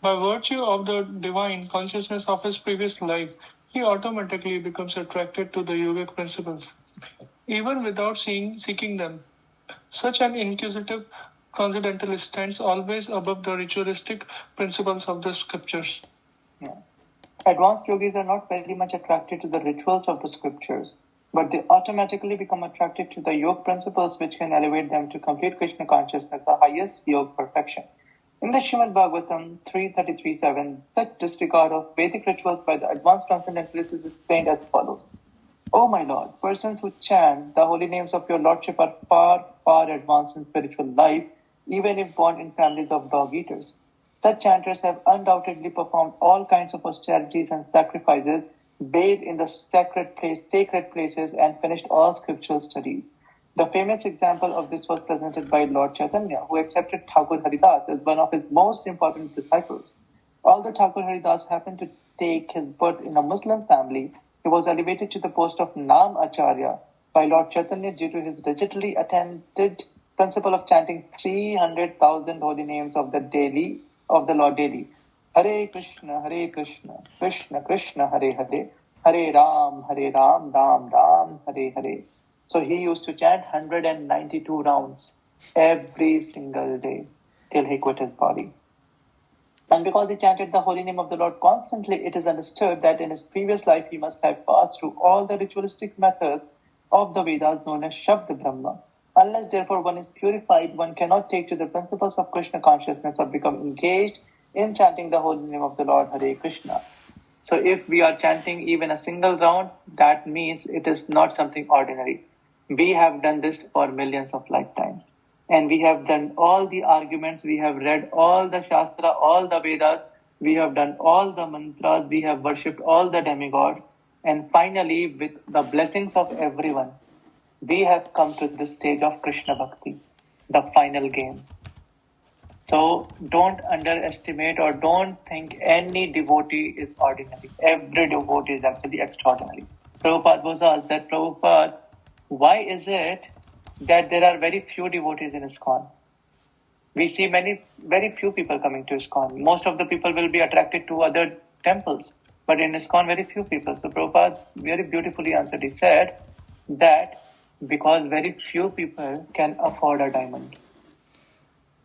By virtue of the divine consciousness of his previous life, he automatically becomes attracted to the yogic principles, even without seeking them. Such an inquisitive transcendentalist stands always above the ritualistic principles of the scriptures. Yeah. Advanced yogis are not very much attracted to the rituals of the scriptures, but they automatically become attracted to the yoga principles which can elevate them to complete Krishna consciousness, the highest yoga perfection. In the Srimad Bhagavatam 3.33.7, such disregard of Vedic rituals by the advanced transcendentalists is explained as follows. O my Lord, persons who chant the holy names of your Lordship are far, far advanced in spiritual life, even if born in families of dog-eaters. Such chanters have undoubtedly performed all kinds of austerities and sacrifices, bathed in the sacred places, and finished all scriptural studies. The famous example of this was presented by Lord Chaitanya, who accepted Thakur Haridas as one of his most important disciples. Although Thakur Haridas happened to take his birth in a Muslim family, he was elevated to the post of Nam Acharya by Lord Chaitanya due to his rigidly attended principle of chanting 300,000 holy names of the Lord daily. Hare Krishna, Krishna Krishna, Hare Hare, Hare Ram, Ram Ram, Hare Hare. So he used to chant 192 rounds every single day till he quit his body. And because he chanted the holy name of the Lord constantly, it is understood that in his previous life he must have passed through all the ritualistic methods of the Vedas known as Shabda Brahma. Unless therefore one is purified, one cannot take to the principles of Krishna consciousness or become engaged in chanting the holy name of the Lord Hare Krishna. So if we are chanting even a single round, that means it is not something ordinary. We have done this for millions of lifetimes. And we have done all the arguments, we have read all the Shastra, all the Vedas, we have done all the mantras, we have worshipped all the demigods. And finally, with the blessings of everyone, we have come to this stage of Krishna Bhakti, the final game. So don't underestimate or don't think any devotee is ordinary. Every devotee is actually extraordinary. Prabhupada was asked that, Prabhupada, why is it that there are very few devotees in ISKCON? We see very few people coming to ISKCON. Most of the people will be attracted to other temples, but in ISKCON, very few people. So Prabhupada very beautifully answered. He said that because very few people can afford a diamond.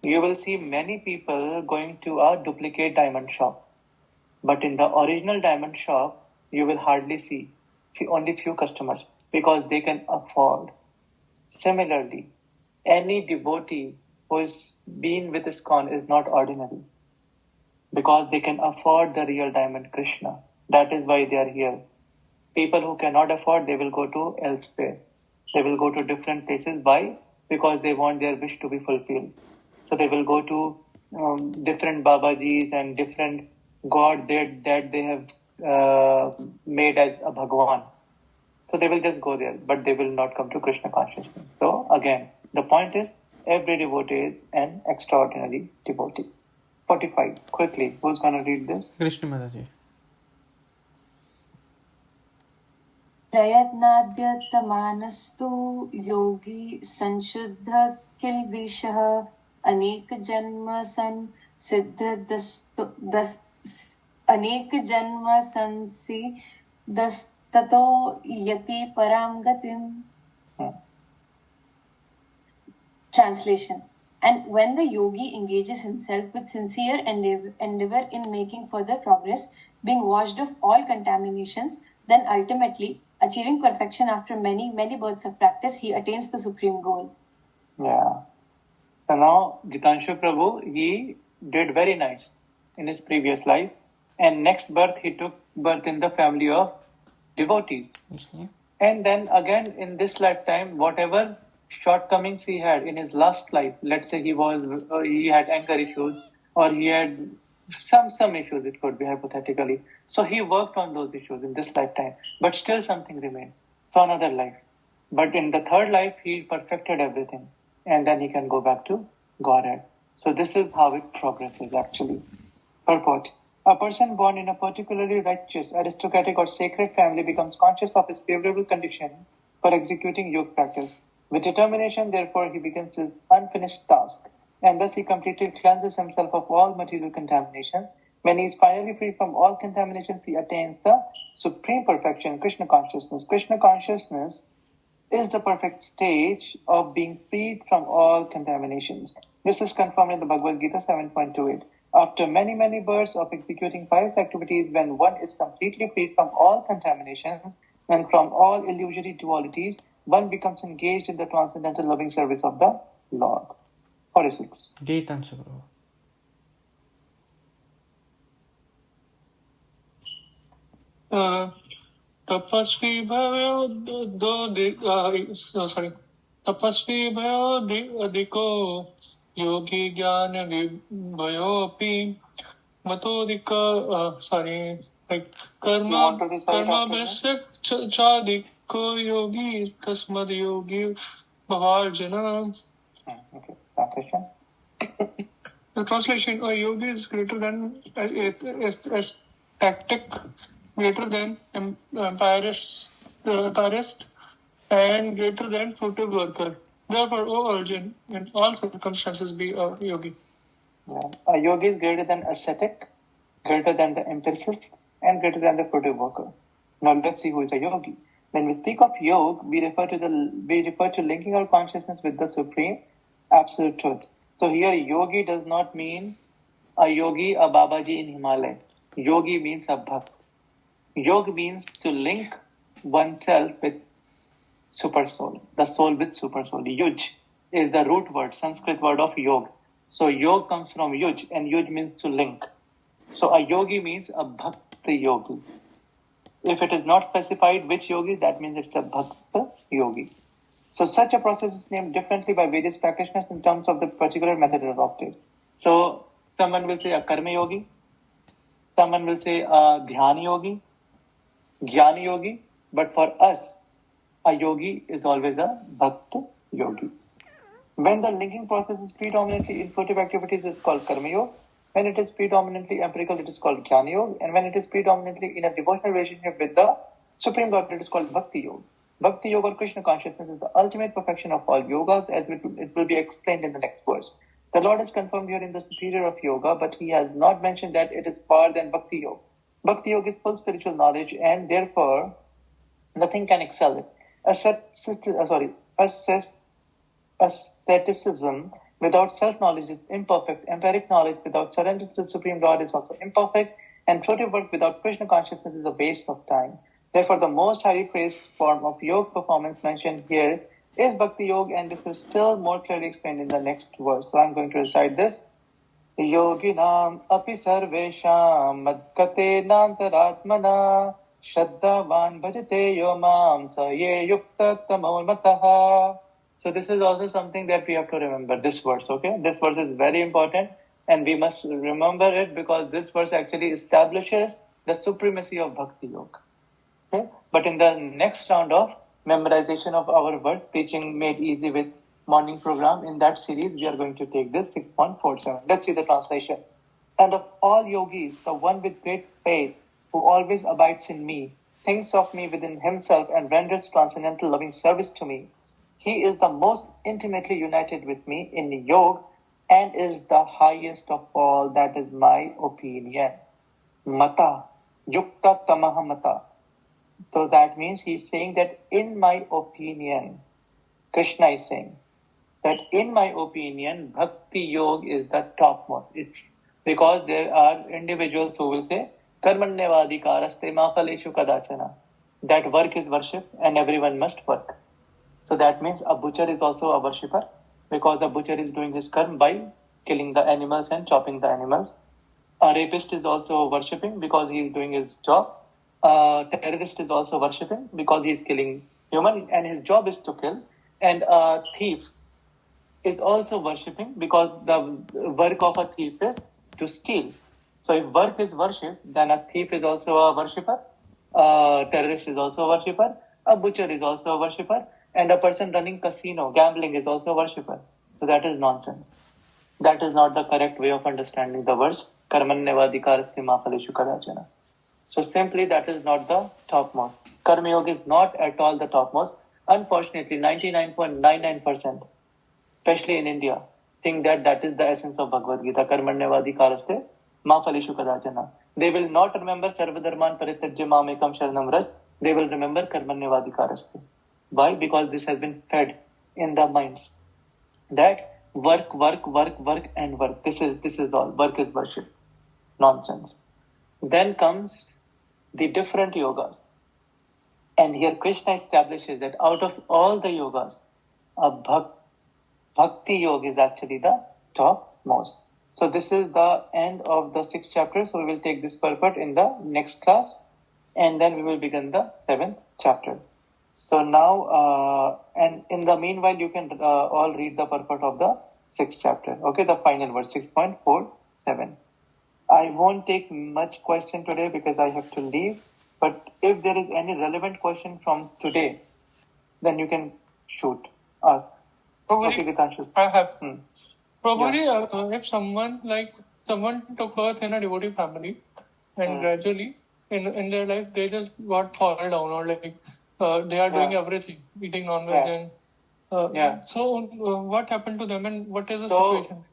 You will see many people going to a duplicate diamond shop, but in the original diamond shop, you will hardly see only few customers because they can afford. Similarly, any devotee who is been with ISKCON is not ordinary. because they can afford the real diamond Krishna. That is why they are here. People who cannot afford, they will go to elsewhere. They will go to different places. Why? Because they want their wish to be fulfilled. So they will go to different Babajis and different God that they have made as a Bhagwan. So they will just go there, but they will not come to Krishna consciousness. So again, the point is, every devotee is an extraordinary devotee. 45. Quickly, who's going to read this? Krishna माता जी. प्रयत्नाद्यतमानस्तु योगी संशुद्ध किल्बिषः अनेक जन्म संसिद्धस्ततो यति परां गतिम्. Translation. And when the yogi engages himself with sincere endeavor in making further progress, being washed of all contaminations, then ultimately, achieving perfection after many, many births of practice, he attains the supreme goal. Yeah. So now, Gitanshu Prabhu, he did very nice in his previous life. And next birth, he took birth in the family of devotees. Okay. And then again, in this lifetime, whatever shortcomings he had in his last life, let's say he had anger issues, or he had some issues, it could be hypothetically. So he worked on those issues in this lifetime, but still something remained. So another life. But in the third life, he perfected everything, and then he can go back to Godhead. So this is how it progresses actually. Purport. A person born in a particularly righteous, aristocratic or sacred family becomes conscious of his favorable condition for executing yoga practice. With determination, therefore, he begins his unfinished task, and thus he completely cleanses himself of all material contamination. When he is finally free from all contaminations, he attains the supreme perfection, Krishna consciousness. Krishna consciousness is the perfect stage of being freed from all contaminations. This is confirmed in the Bhagavad Gita 7.28. After many, many births of executing pious activities, when one is completely freed from all contaminations and from all illusory dualities, one becomes engaged in the transcendental loving service of the Lord. 46. Gitanshu Prabhu. तपस्वी भयो तपस्वी भयो अधिको योगी ज्ञान भयोऽपि मतोधिक कर्माभ्यास्य चाधिको योगी तस्मद् योगी भवार्जुन. The translation: a yogi is greater than tactic, greater than empirist, and greater than fruitive worker. Therefore, O Arjun, in all circumstances be a yogi. Yeah. A yogi is greater than ascetic, greater than the empiricist, and greater than the fruitive worker. Now let's see who is a yogi. When we speak of yoga, we refer to linking our consciousness with the supreme absolute truth. So here, yogi does not mean a yogi, a Babaji in Himalaya. Yogi means a bhakt. Yoga means to link oneself with super soul, the soul with super soul. Yuj is the root word, Sanskrit word of yoga. So yoga comes from yuj, and yuj means to link. So a yogi means a bhakti yogi. If it is not specified which yogi, that means it's a bhakti yogi. So such a process is named differently by various practitioners in terms of the particular method adopted. So someone will say a karma yogi, someone will say a dhyana yogi, jnana yogi, but for us, a yogi is always a bhakti yogi. When the linking process is predominantly intuitive activities, it's called karma yoga. When it is predominantly empirical, it is called jnana yoga. And when it is predominantly in a devotional relationship with the Supreme God, it is called bhakti yoga. Bhakti yoga or Krishna consciousness is the ultimate perfection of all yogas, as it will be explained in the next verse. The Lord is confirmed here in the superior of yoga, but he has not mentioned that it is far than bhakti yoga. Bhakti yoga is full spiritual knowledge, and therefore nothing can excel it. Asceticism without self-knowledge is imperfect. Empiric knowledge without surrender to the Supreme Lord is also imperfect. And fruitive work without Krishna consciousness is a waste of time. Therefore, the most highly praised form of yoga performance mentioned here is Bhakti Yoga, and this is still more clearly explained in the next verse. So I'm going to recite this. योगिनाम् अपि सर्वेषां मद्गतेनान्तरात्मना श्रद्धावान् भजते यो मां स ये युक्ततमो मतः. So this is also something that we have to remember, this verse, okay? This verse is very important and we must remember it because this verse actually establishes the supremacy of Bhakti Yoga. Okay? But in the next round of memorization of our verse, teaching made easy with morning program, in that series, we are going to take this 6.47. Let's see the translation. And of all yogis, the one with great faith, who always abides in me, thinks of me within himself and renders transcendental loving service to me. He is the most intimately united with me in yoga and is the highest of all. That is my opinion. Mata, yukta tamaha mata. So that means he's saying that in my opinion, Krishna is saying that in my opinion, Bhakti Yoga is the topmost. It's because there are individuals who will say, Karmanyavadikaraste ma phaleshu kadachana. That work is worship and everyone must work. So that means a butcher is also a worshipper because the butcher is doing his karma by killing the animals and chopping the animals. A rapist is also worshipping because he is doing his job. A terrorist is also worshipping because he is killing human and his job is to kill. And a thief is also worshipping because the work of a thief is to steal. So if work is worship, then a thief is also a worshipper. A terrorist is also a worshipper. A butcher is also a worshipper. And a person running casino, gambling is also a worshipper. So that is nonsense. That is not the correct way of understanding the verse. Karmanyavadikaraste ma phaleshu kadachana. So simply that is not the topmost. Karma Yoga is not at all the topmost. Unfortunately, 99.99%, especially in India, think that that is the essence of Bhagavad Gita. Karmanyavadikaraste ma phaleshu kadachana. They will not remember Sarvadharman Parityajya Mamekam Sharanam Raj. They will remember Karmanyavadikaraste. Why? Because this has been fed in the minds that work, and work. This is all. Work is worship. Nonsense. Then comes the different yogas. And here Krishna establishes that out of all the yogas, Bhakti Yoga is actually the topmost. So this is the end of the 6th chapter. So we will take this purport in the next class. And then we will begin the 7th chapter. So now, and in the meanwhile, you can all read the purport of the 6th chapter. Okay, the final verse, 6.47. I won't take much question today because I have to leave. But if there is any relevant question from today, then you can shoot, ask. Probably, Okay, Gitanshu. I have. Probably, Yeah. if someone took birth in a devotee family, and gradually in their life they just got fall down, or they are doing everything, eating non-veg, and so what happened to them, and what is the situation?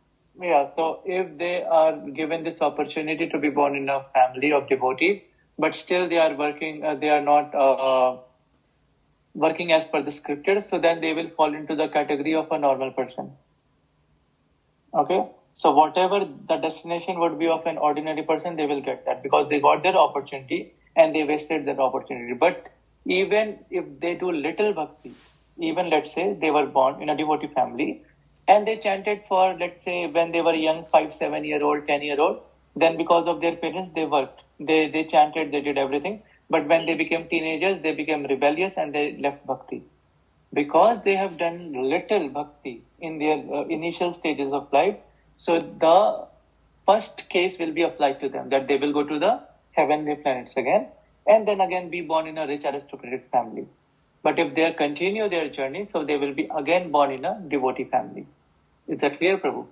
Yeah, so if they are given this opportunity to be born in a family of devotees, but still they are working, they are not working as per the scriptures, so then they will fall into the category of a normal person. Okay, so whatever the destination would be of an ordinary person, they will get that because they got their opportunity and they wasted their opportunity. But even if they do little bhakti, even let's say they were born in a devotee family and they chanted for, let's say, when they were young, 5, 7-year-old, 10-year-old, then because of their parents, they worked. They chanted, they did everything. But when they became teenagers, they became rebellious and they left bhakti. Because they have done little bhakti in their initial stages of life, so the first case will be applied to them, that they will go to the heavenly planets again, and then again be born in a rich aristocratic family. But if they continue their journey, so they will be again born in a devotee family. Is that clear, Prabhu?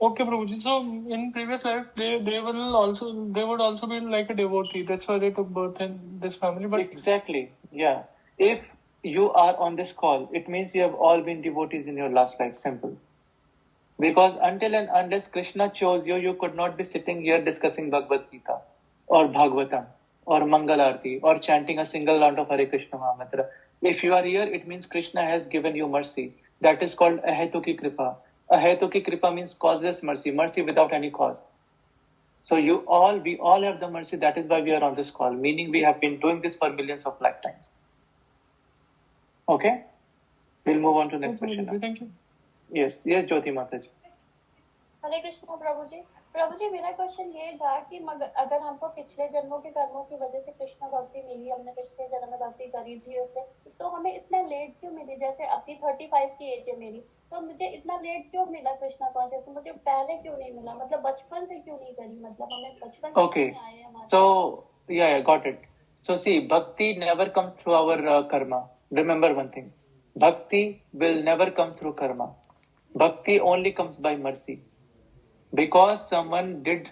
Okay, Prabhuji. So in previous life, they would also be like a devotee. That's why they took birth in this family. But exactly, yeah. If you are on this call, it means you have all been devotees in your last life. Simple. Because until and unless Krishna chose you, you could not be sitting here discussing Bhagavad Gita or Bhagavatam or Mangalarti or chanting a single round of Hare Krishna Mahamantra. If you are here, it means Krishna has given you mercy. That is called Ahetuki Kripa. Ahetuki Kripa means causeless mercy, mercy without any cause. So we all have the mercy. That is why we are on this call. Meaning we have been doing this for millions of lifetimes. Okay? We'll move on to next question now. Thank you. Yes, Jyoti Mataji. हरे कृष्णा प्रभु जी। प्रभु जी, मेरा question ये था कि अगर हमको पिछले जन्मों के कर्मों की वजह से कृष्ण भक्ति मिली, हमने पिछले जन्म में भक्ति करी थी उससे, तो हमें इतना लेट क्यों मिली? जैसे अभी 35 की एज है मेरी, तो मुझे इतना लेट क्यों मिला कृष्णा कॉन्शियस? मुझे पहले क्यों नहीं मिला? मतलब बचपन से क्यों नहीं करी? मतलब हमें बचपन से Okay. क्यों नहीं आए हमारे? So, yeah, got it. So, see, bhakti never comes through our karma. Remember one thing. Bhakti will never come through karma. Bhakti only comes by mercy. Because someone did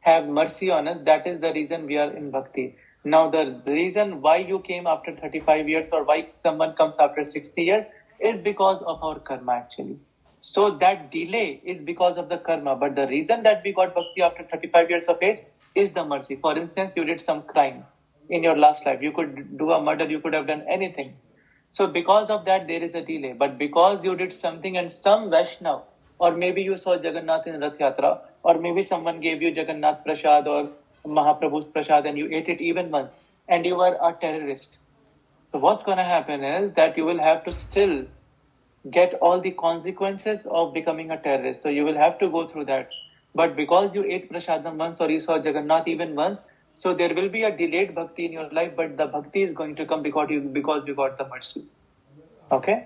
have mercy on us, that is the reason we are in bhakti. Now, the reason why you came after 35 years or why someone comes after 60 years is because of our karma actually. So that delay is because of the karma. But the reason that we got bhakti after 35 years of age is the mercy. For instance, you did some crime in your last life. You could do a murder, you could have done anything. So because of that, there is a delay. But because you did something and some Vaishnav, or maybe you saw Jagannath in Rath Yatra, or maybe someone gave you Jagannath Prasad or Mahaprabhu's Prasad and you ate it even once, and you were a terrorist. So what's going to happen is that you will have to still get all the consequences of becoming a terrorist. So you will have to go through that. But because you ate Prasadam once or you saw Jagannath even once, so there will be a delayed bhakti in your life, but the bhakti is going to come because you got the mercy. Okay?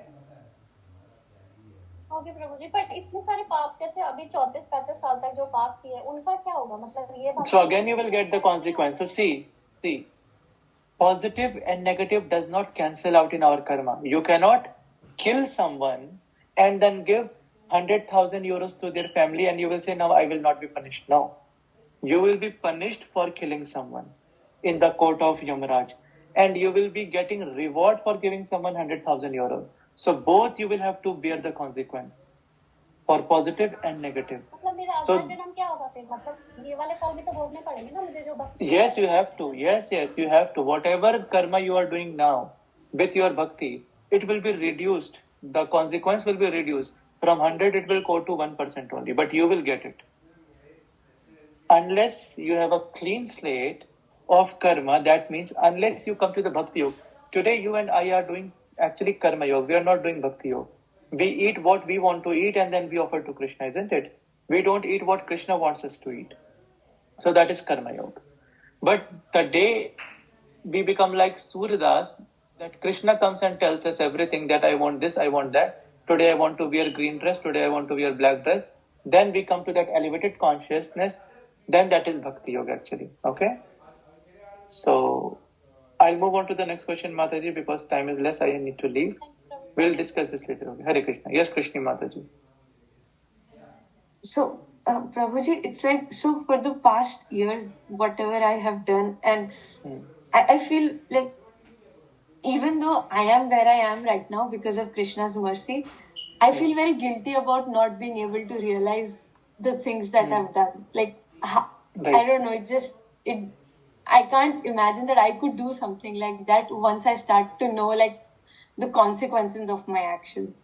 Okay प्रभु जी, पर इतने सारे पाप जैसे अभी 34-35 साल तक जो पाप किए उनका क्या होगा? मतलब ये So again you will get the consequence. So see, positive and negative does not cancel out in our karma. You cannot kill someone and then give 100,000 euros to their family and you will say, now I will not be punished. No. You will be punished for killing someone in the court of Yamaraj. And you will be getting reward for giving someone 100,000 euros. So both you will have to bear the consequence for positive and negative. मतलब मेरा So- अगला जन्म क्या होगा फिर? मतलब ये वाले फल भी तो भोगने पड़ेंगे ना मुझे जो भक्ति? Yes, you have to. Yes, you have to. Whatever karma you are doing now with your bhakti, it will be reduced. The consequence will be reduced. From 100, it will go to 1% only, but you will get it. Unless you have a clean slate of karma, that means unless you come to the bhakti yoga. Today, you and I are doing actually karma yoga. We are not doing bhakti yoga. We eat what we want to eat and then we offer to Krishna, isn't it? We don't eat what Krishna wants us to eat. So that is karma yoga. But the day we become like Suryadas, that Krishna comes and tells us everything, that I want this, I want that. Today I want to wear green dress, today I want to wear black dress. Then we come to that elevated consciousness. Then that is bhakti yoga actually. Okay? So I'll move on to the next question, Mataji, because time is less. I need to leave. We'll discuss this later. Okay? Hare Krishna. Yes, Krishna Mataji. So, Prabhuji, it's like, so for the past years, whatever I have done, and I feel like even though I am where I am right now because of Krishna's mercy, I feel very guilty about not being able to realize the things that I've done. Like, I don't know, I can't imagine that I could do something like that once I start to know, like, the consequences of my actions.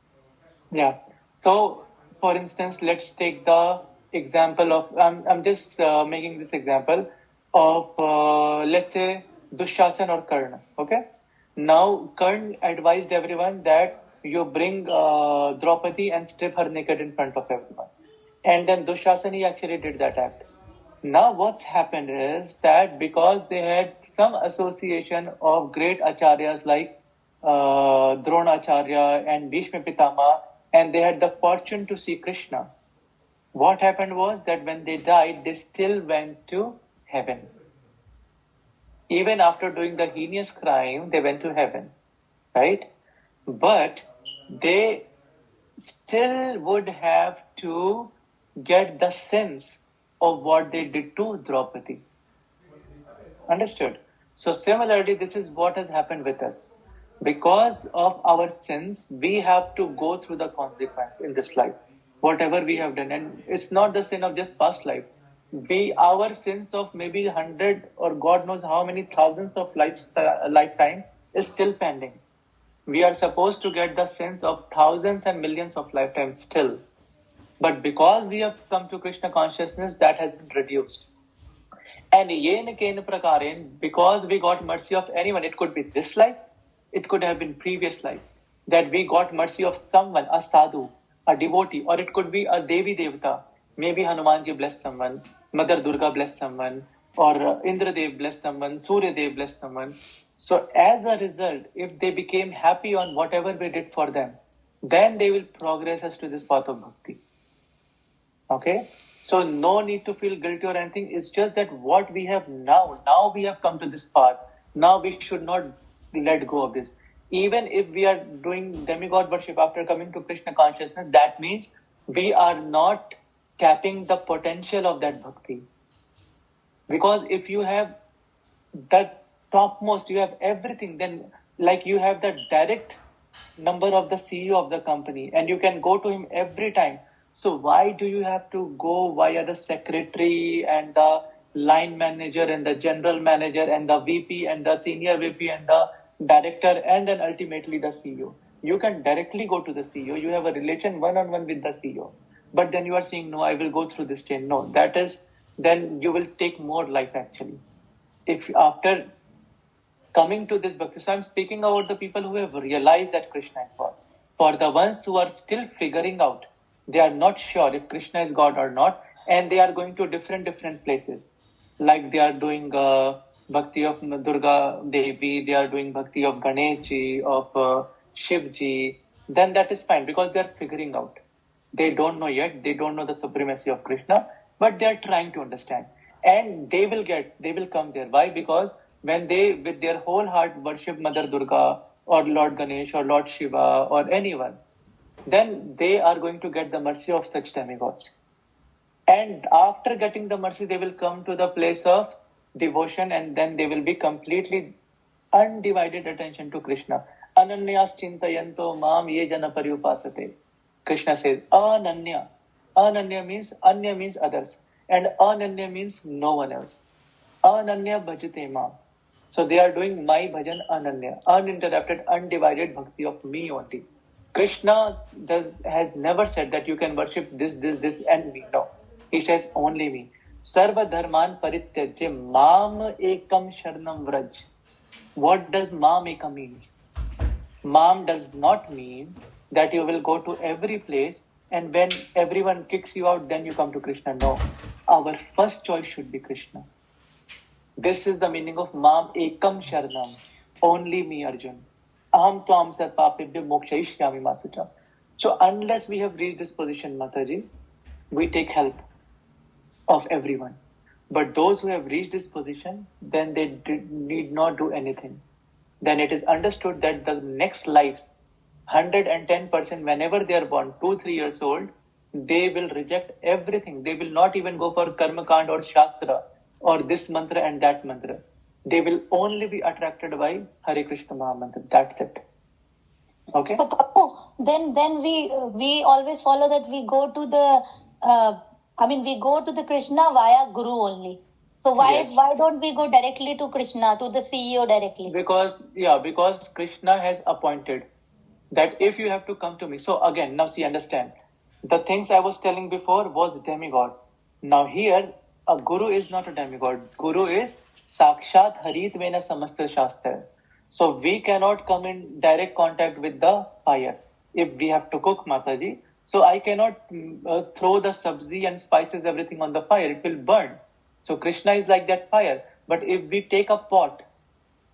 Yeah. So, for instance, let's take the example of, I'm just making this example of, let's say, Dushyasan or Karna. Okay? Now, Karna advised everyone that you bring Draupadi and strip her naked in front of everyone. And then Dushyasan, he actually did that act. Now, what's happened is that because they had some association of great acharyas like Drona Acharya and Bhishma Pitama, and they had the fortune to see Krishna. What happened was that when they died, they still went to heaven. Even after doing the heinous crime, they went to heaven, right? But they still would have to get the sense of what they did to Draupadi. Understood? So similarly, this is what has happened with us. Because of our sins, we have to go through the consequence in this life, whatever we have done. And it's not the sin of just past life. Our sins of maybe 100 or God knows how many thousands of lifetime is still pending. We are supposed to get the sins of thousands and millions of lifetimes still. But because we have come to Krishna consciousness, that has been reduced. And yen kena prakarin, because we got mercy of anyone, it could be this life, it could have been previous life, that we got mercy of someone, a sadhu, a devotee, or it could be a Devi Devata. Maybe Hanumanji blessed someone, Mother Durga blessed someone, or Indradev blessed someone, Surya Dev blessed someone. So as a result, if they became happy on whatever we did for them, then they will progress us to this path of bhakti. Okay? So no need to feel guilty or anything. It's just that what we have now we have come to this path. Now we should not let go of this. Even if we are doing demigod worship after coming to Krishna consciousness, that means we are not capping the potential of that bhakti. Because if you have that topmost, you have everything, then like you have the direct number of the CEO of the company and you can go to him every time. So why do you have to go via the secretary and the line manager and the general manager and the VP and the senior VP and the director and then ultimately the CEO? You can directly go to the CEO. You have a relation one-on-one with the CEO. But then you are saying, no, I will go through this chain. No, that is, then you will take more life actually. If after coming to this bhakti, so I'm speaking about the people who have realized that Krishna is God. For the ones who are still figuring out, they are not sure if Krishna is God or not, and they are going to different places. Like they are doing bhakti of Durga Devi, they are doing bhakti of Ganeshji, of Shivji, then that is fine because they are figuring out. They don't know yet, they don't know the supremacy of Krishna, but they are trying to understand. And they will come there. Why? Because when they, with their whole heart, worship Mother Durga or Lord Ganesh or Lord Shiva or anyone, then they are going to get the mercy of such demigods. And after getting the mercy, they will come to the place of devotion and then they will be completely undivided attention to Krishna. Ananyas chintayanto mam ye jana paryupasate. Krishna says, Ananya. Ananya means, Anya means others. And Ananya means no one else. Ananya bhajate mam. So they are doing my bhajan Ananya. Uninterrupted, undivided bhakti of me only. Krishna has never said that you can worship this and me. No. He says only me. Sarva dharman parityajya mam ekam sharanam vraj. What does mam ekam mean? Mam does not mean that you will go to every place and when everyone kicks you out, then you come to Krishna. No. Our first choice should be Krishna. This is the meaning of mam ekam sharanam. Only me, Arjun. Aham tvam sarpapibhyo mokshayishyami masucha. So unless we have reached this position, Mataji, we take help of everyone. But those who have reached this position, then they need not do anything. Then it is understood that the next life, 110%, whenever they are born, 2-3 years old, they will reject everything. They will not even go for Karma Kand or Shastra or this mantra and that mantra. They will only be attracted by Hare Krishna Mahamantra. That's it. Okay. So Prabhu, then we always follow that we go to the we go to the Krishna via Guru only. So why don't we go directly to Krishna, to the CEO directly? Because Krishna has appointed that if you have to come to me. So again, now see, understand. The things I was telling before was demigod. Now here, a guru is not a demigod. Guru is Sakshat Harit Vena Samastra Shastra. So we cannot come in direct contact with the fire. If we have to cook, Mataji, so I cannot throw the sabzi and spices, everything on the fire. It will burn. So Krishna is like that fire. But if we take a pot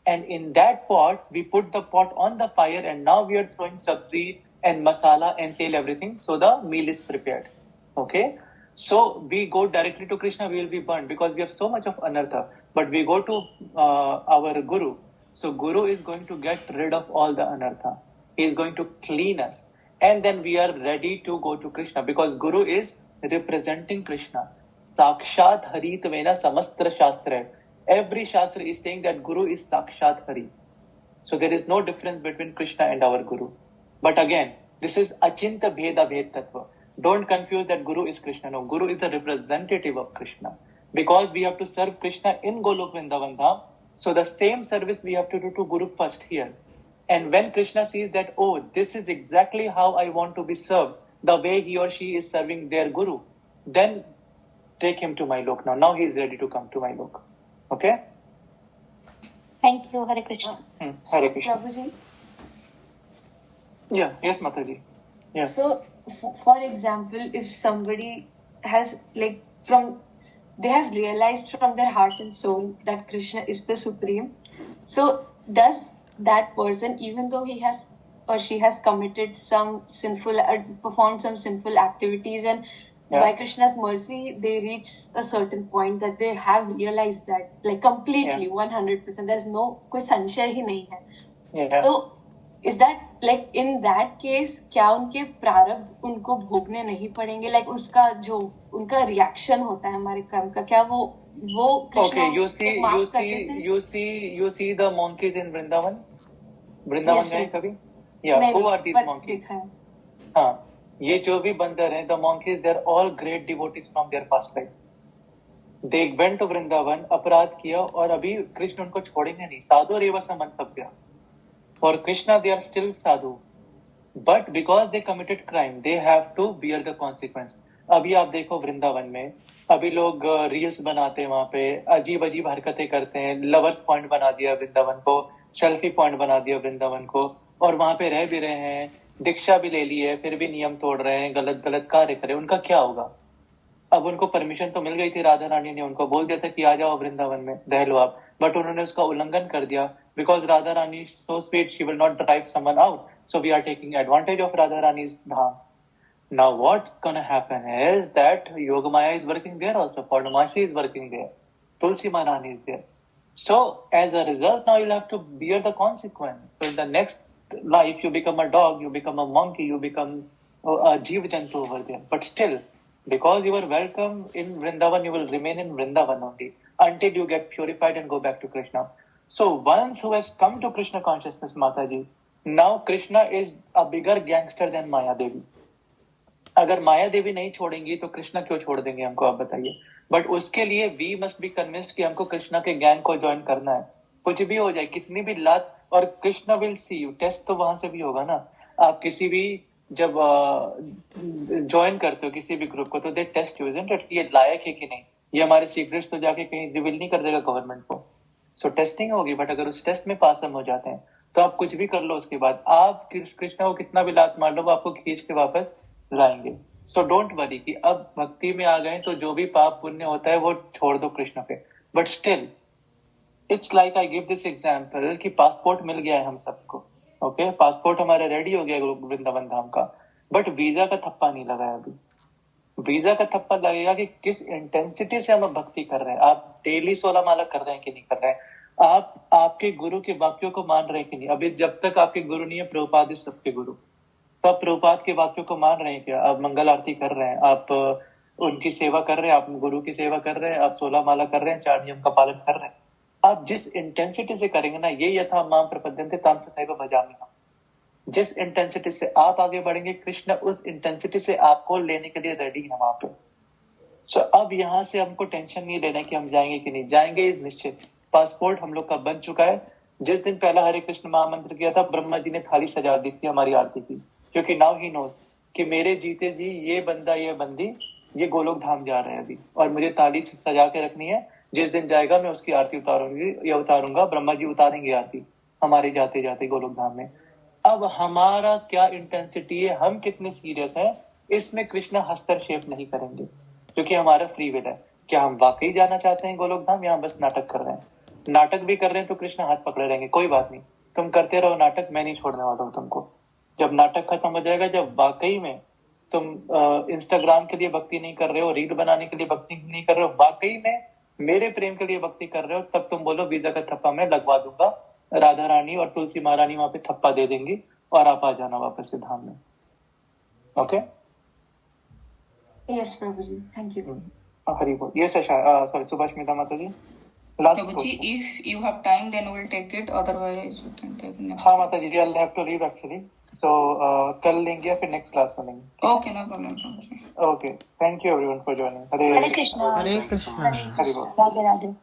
and in that pot, we put the pot on the fire and now we are throwing sabzi and masala and tel, everything. So the meal is prepared. Okay. So we go directly to Krishna, we will be burned because we have so much of anartha. But we go to our Guru. So Guru is going to get rid of all the anartha. He is going to clean us. And then we are ready to go to Krishna because Guru is representing Krishna. Sakshat Harit Vena Samastra Shastra. Every Shastra is saying that Guru is Sakshat Hari. So there is no difference between Krishna and our Guru. But again, this is Achinta Bheda Bhed Tattva. Don't confuse that Guru is Krishna. No, Guru is the representative of Krishna. Because we have to serve Krishna in Golok Vrindavan Dham. So the same service we have to do to Guru first here. And when Krishna sees that, oh, this is exactly how I want to be served, the way he or she is serving their Guru, then take him to my lok now. Now he is ready to come to my lok. Okay? Thank you, Hare Krishna. Hare Krishna. Prabhuji. Yeah, yes, Mataji. Yeah. So, for example, if somebody has like they have realized from their heart and soul that Krishna is the supreme. So does that person, even though he has or she has committed some performed some sinful activities, and by Krishna's mercy they reach a certain point that they have realized that like completely 100%, there's no कोई संशय ही नहीं है. So is that like in that case क्या उनके प्रारब्ध उनको भोगने नहीं पड़ेंगे? like उसका जो उनका रिएक्शन होता है हमारे कर्म का, क्या वो Krishna you see the monkeys in Vrindavan गए कभी? Who are these monkeys? हाँ, ये जो भी बंदर हैं, the monkeys, they're all great devotees from their past life. They went to Vrindavan, अपराध किया और अभी कृष्ण उनको छोड़ेंगे नहीं. साधु रेव समन्तव्य. For Krishna, they are still sadhu. But because they committed crime, they have to bear the consequence. अभी आप देखो वृंदावन में अभी लोग रील्स बनाते हैं, वहां पे अजीब अजीब हरकतें करते हैं. लवर्स पॉइंट बना दिया वृंदावन को, सेल्फी पॉइंट बना दिया वृंदावन को, और वहां पे रह भी रहे हैं, दीक्षा भी ले ली है, फिर भी नियम तोड़ रहे हैं, गलत गलत कार्य करे. उनका क्या होगा? अब उनको परमिशन तो मिल गई थी, राधा रानी ने उनको बोल दिया था कि आ जाओ वृंदावन में, रह लो आप, बट उन्होंने उसका उल्लंघन कर दिया. Because Radha Rani so sweet, she will not drive someone out, so we are taking advantage of Radha Rani's Dham. Now what's gonna happen is that Yogamaya is working there also, Purnamashi is working there, Tulsi Maharani is there. So as a result, now you'll have to bear the consequence. So in the next life, you become a dog, you become a monkey, you become a Jeev Jantu over there. But still, because you are welcome in Vrindavan, you will remain in Vrindavan only until you get purified and go back to Krishna. So once who has come to Krishna consciousness, Mataji, now Krishna is a bigger gangster than Maya Devi. अगर माया देवी नहीं छोड़ेंगी तो कृष्णा क्यों छोड़ देंगे हमको, आप बताइए. But उसके लिए वी मस्ट बी कन्विंस्ड कि हमको कृष्णा के गैंग को ज्वाइन करना है. कुछ भी हो जाए, कितनी भी लात, और Krishna will see you. Test तो वहां से भी होगा ना. आप किसी भी जब ज्वाइन करते हो किसी भी ग्रुप को, तो दे टेस्ट यू, इजंट इट, ये लायक है कि नहीं, ये हमारे सीक्रेट्स तो जाके कहीं रिवील नहीं कर देगा गवर्नमेंट को. सो टेस्टिंग होगी, बट अगर उस टेस्ट में पास हम हो जाते हैं तो आप कुछ भी कर लो, उसके बाद आप कृष्णा को कितना भी लात मार लो, वो आपको खींच के वापस लाएंगे. सो डोंट वरी कि अब भक्ति में आ गए तो जो भी पाप पुण्य होता है वो छोड़ दो कृष्ण पे. But still it's like I give this example कि पासपोर्ट मिल गया है हम सबको. ओके, पासपोर्ट हमारा रेडी हो गया वृंदावन धाम का, बट वीजा का थप्पा नहीं लगा है अभी. वीजा का थप्पा लगेगा कि किस इंटेंसिटी से हम भक्ति कर रहे हैं. आप डेली 16 माला कर रहे हैं कि नहीं कर रहे हैं, आप आपके गुरु के वाक्यों को मान रहे हैं कि नहीं. अभी जब तक आपके गुरु नहीं है, प्रभुपाद सबके गुरु, तो आप प्रभुपाद के वाक्यों को मान रहे हैं क्या? आप मंगल आरती कर रहे हैं, आप उनकी सेवा कर रहे हैं, आप गुरु की सेवा कर रहे हैं, आप 16 माला कर रहे हैं, 4 नियम का पालन कर रहे हैं. आप जिस इंटेंसिटी से करेंगे ना, ये यथा माम प्रपद्यन्ते ताम तथैव भजामि. जिस इंटेंसिटी से आप आगे बढ़ेंगे, कृष्ण उस इंटेंसिटी से आपको लेने के लिए रेडी है वहां पे. सो अब यहाँ से हमको टेंशन नहीं लेना कि हम जाएंगे कि नहीं जाएंगे, इस निश्चित. पासपोर्ट हम लोग का बन चुका है. जिस दिन पहला हरे कृष्ण महामंत्र किया था, ब्रह्मा जी ने थाली सजा दी थी हमारी आरती की, क्योंकि नाउ ही नोज कि मेरे जीते जी ये बंदा ये बंदी ये गोलोक धाम जा रहे हैं अभी, और मुझे ताली सजा के रखनी है. जिस दिन जाएगा मैं उसकी आरती उतारूंगा, ब्रह्मा जी उतारेंगे आरती हमारे जाते जाते गोलोक धाम में. अब हमारा क्या इंटेंसिटी है, हम कितने सीरियस हैं, इसमें कृष्ण हस्तक्षेप नहीं करेंगे, क्योंकि हमारा फ्री विल है. क्या हम वाकई जाना चाहते हैं गोलोक धाम, या हम बस नाटक कर रहे हैं? नाटक भी कर रहे हैं तो कृष्ण हाथ पकड़े रहेंगे, कोई बात नहीं, तुम करते रहो नाटक, मैं नहीं छोड़ने वाला हूँ तुमको. जब नाटक खत्म हो जाएगा, जब वाकई में तुम इंस्टाग्राम के लिए भक्ति नहीं कर रहे हो, रील बनाने के लिए भक्ति नहीं कर रहे हो, वाकई में मेरे प्रेम के लिए भक्ति कर रहे हो, तब तुम बोलो वीजा का थप्पा मैं लगवा दूंगा, राधा रानी और तुलसी महारानी वहां पे थप्पा दे देंगी और आप आ जाना वापस से धाम में. Okay, yes Prabhu ji, thank you. Hari बोल. ये sorry Subhashmita Mata ji, last Prabhuji, if you have time, then we'll take it. Otherwise, you can take next. हाँ माता जी, I'll have to leave actually. So कल लेंगे या फिर next class में लेंगे? Okay, no problem, Prabhuji. Okay, thank you everyone for joining. Hare Krishna. हरे कृष्णा. हरि बोल. Radhe Radhe.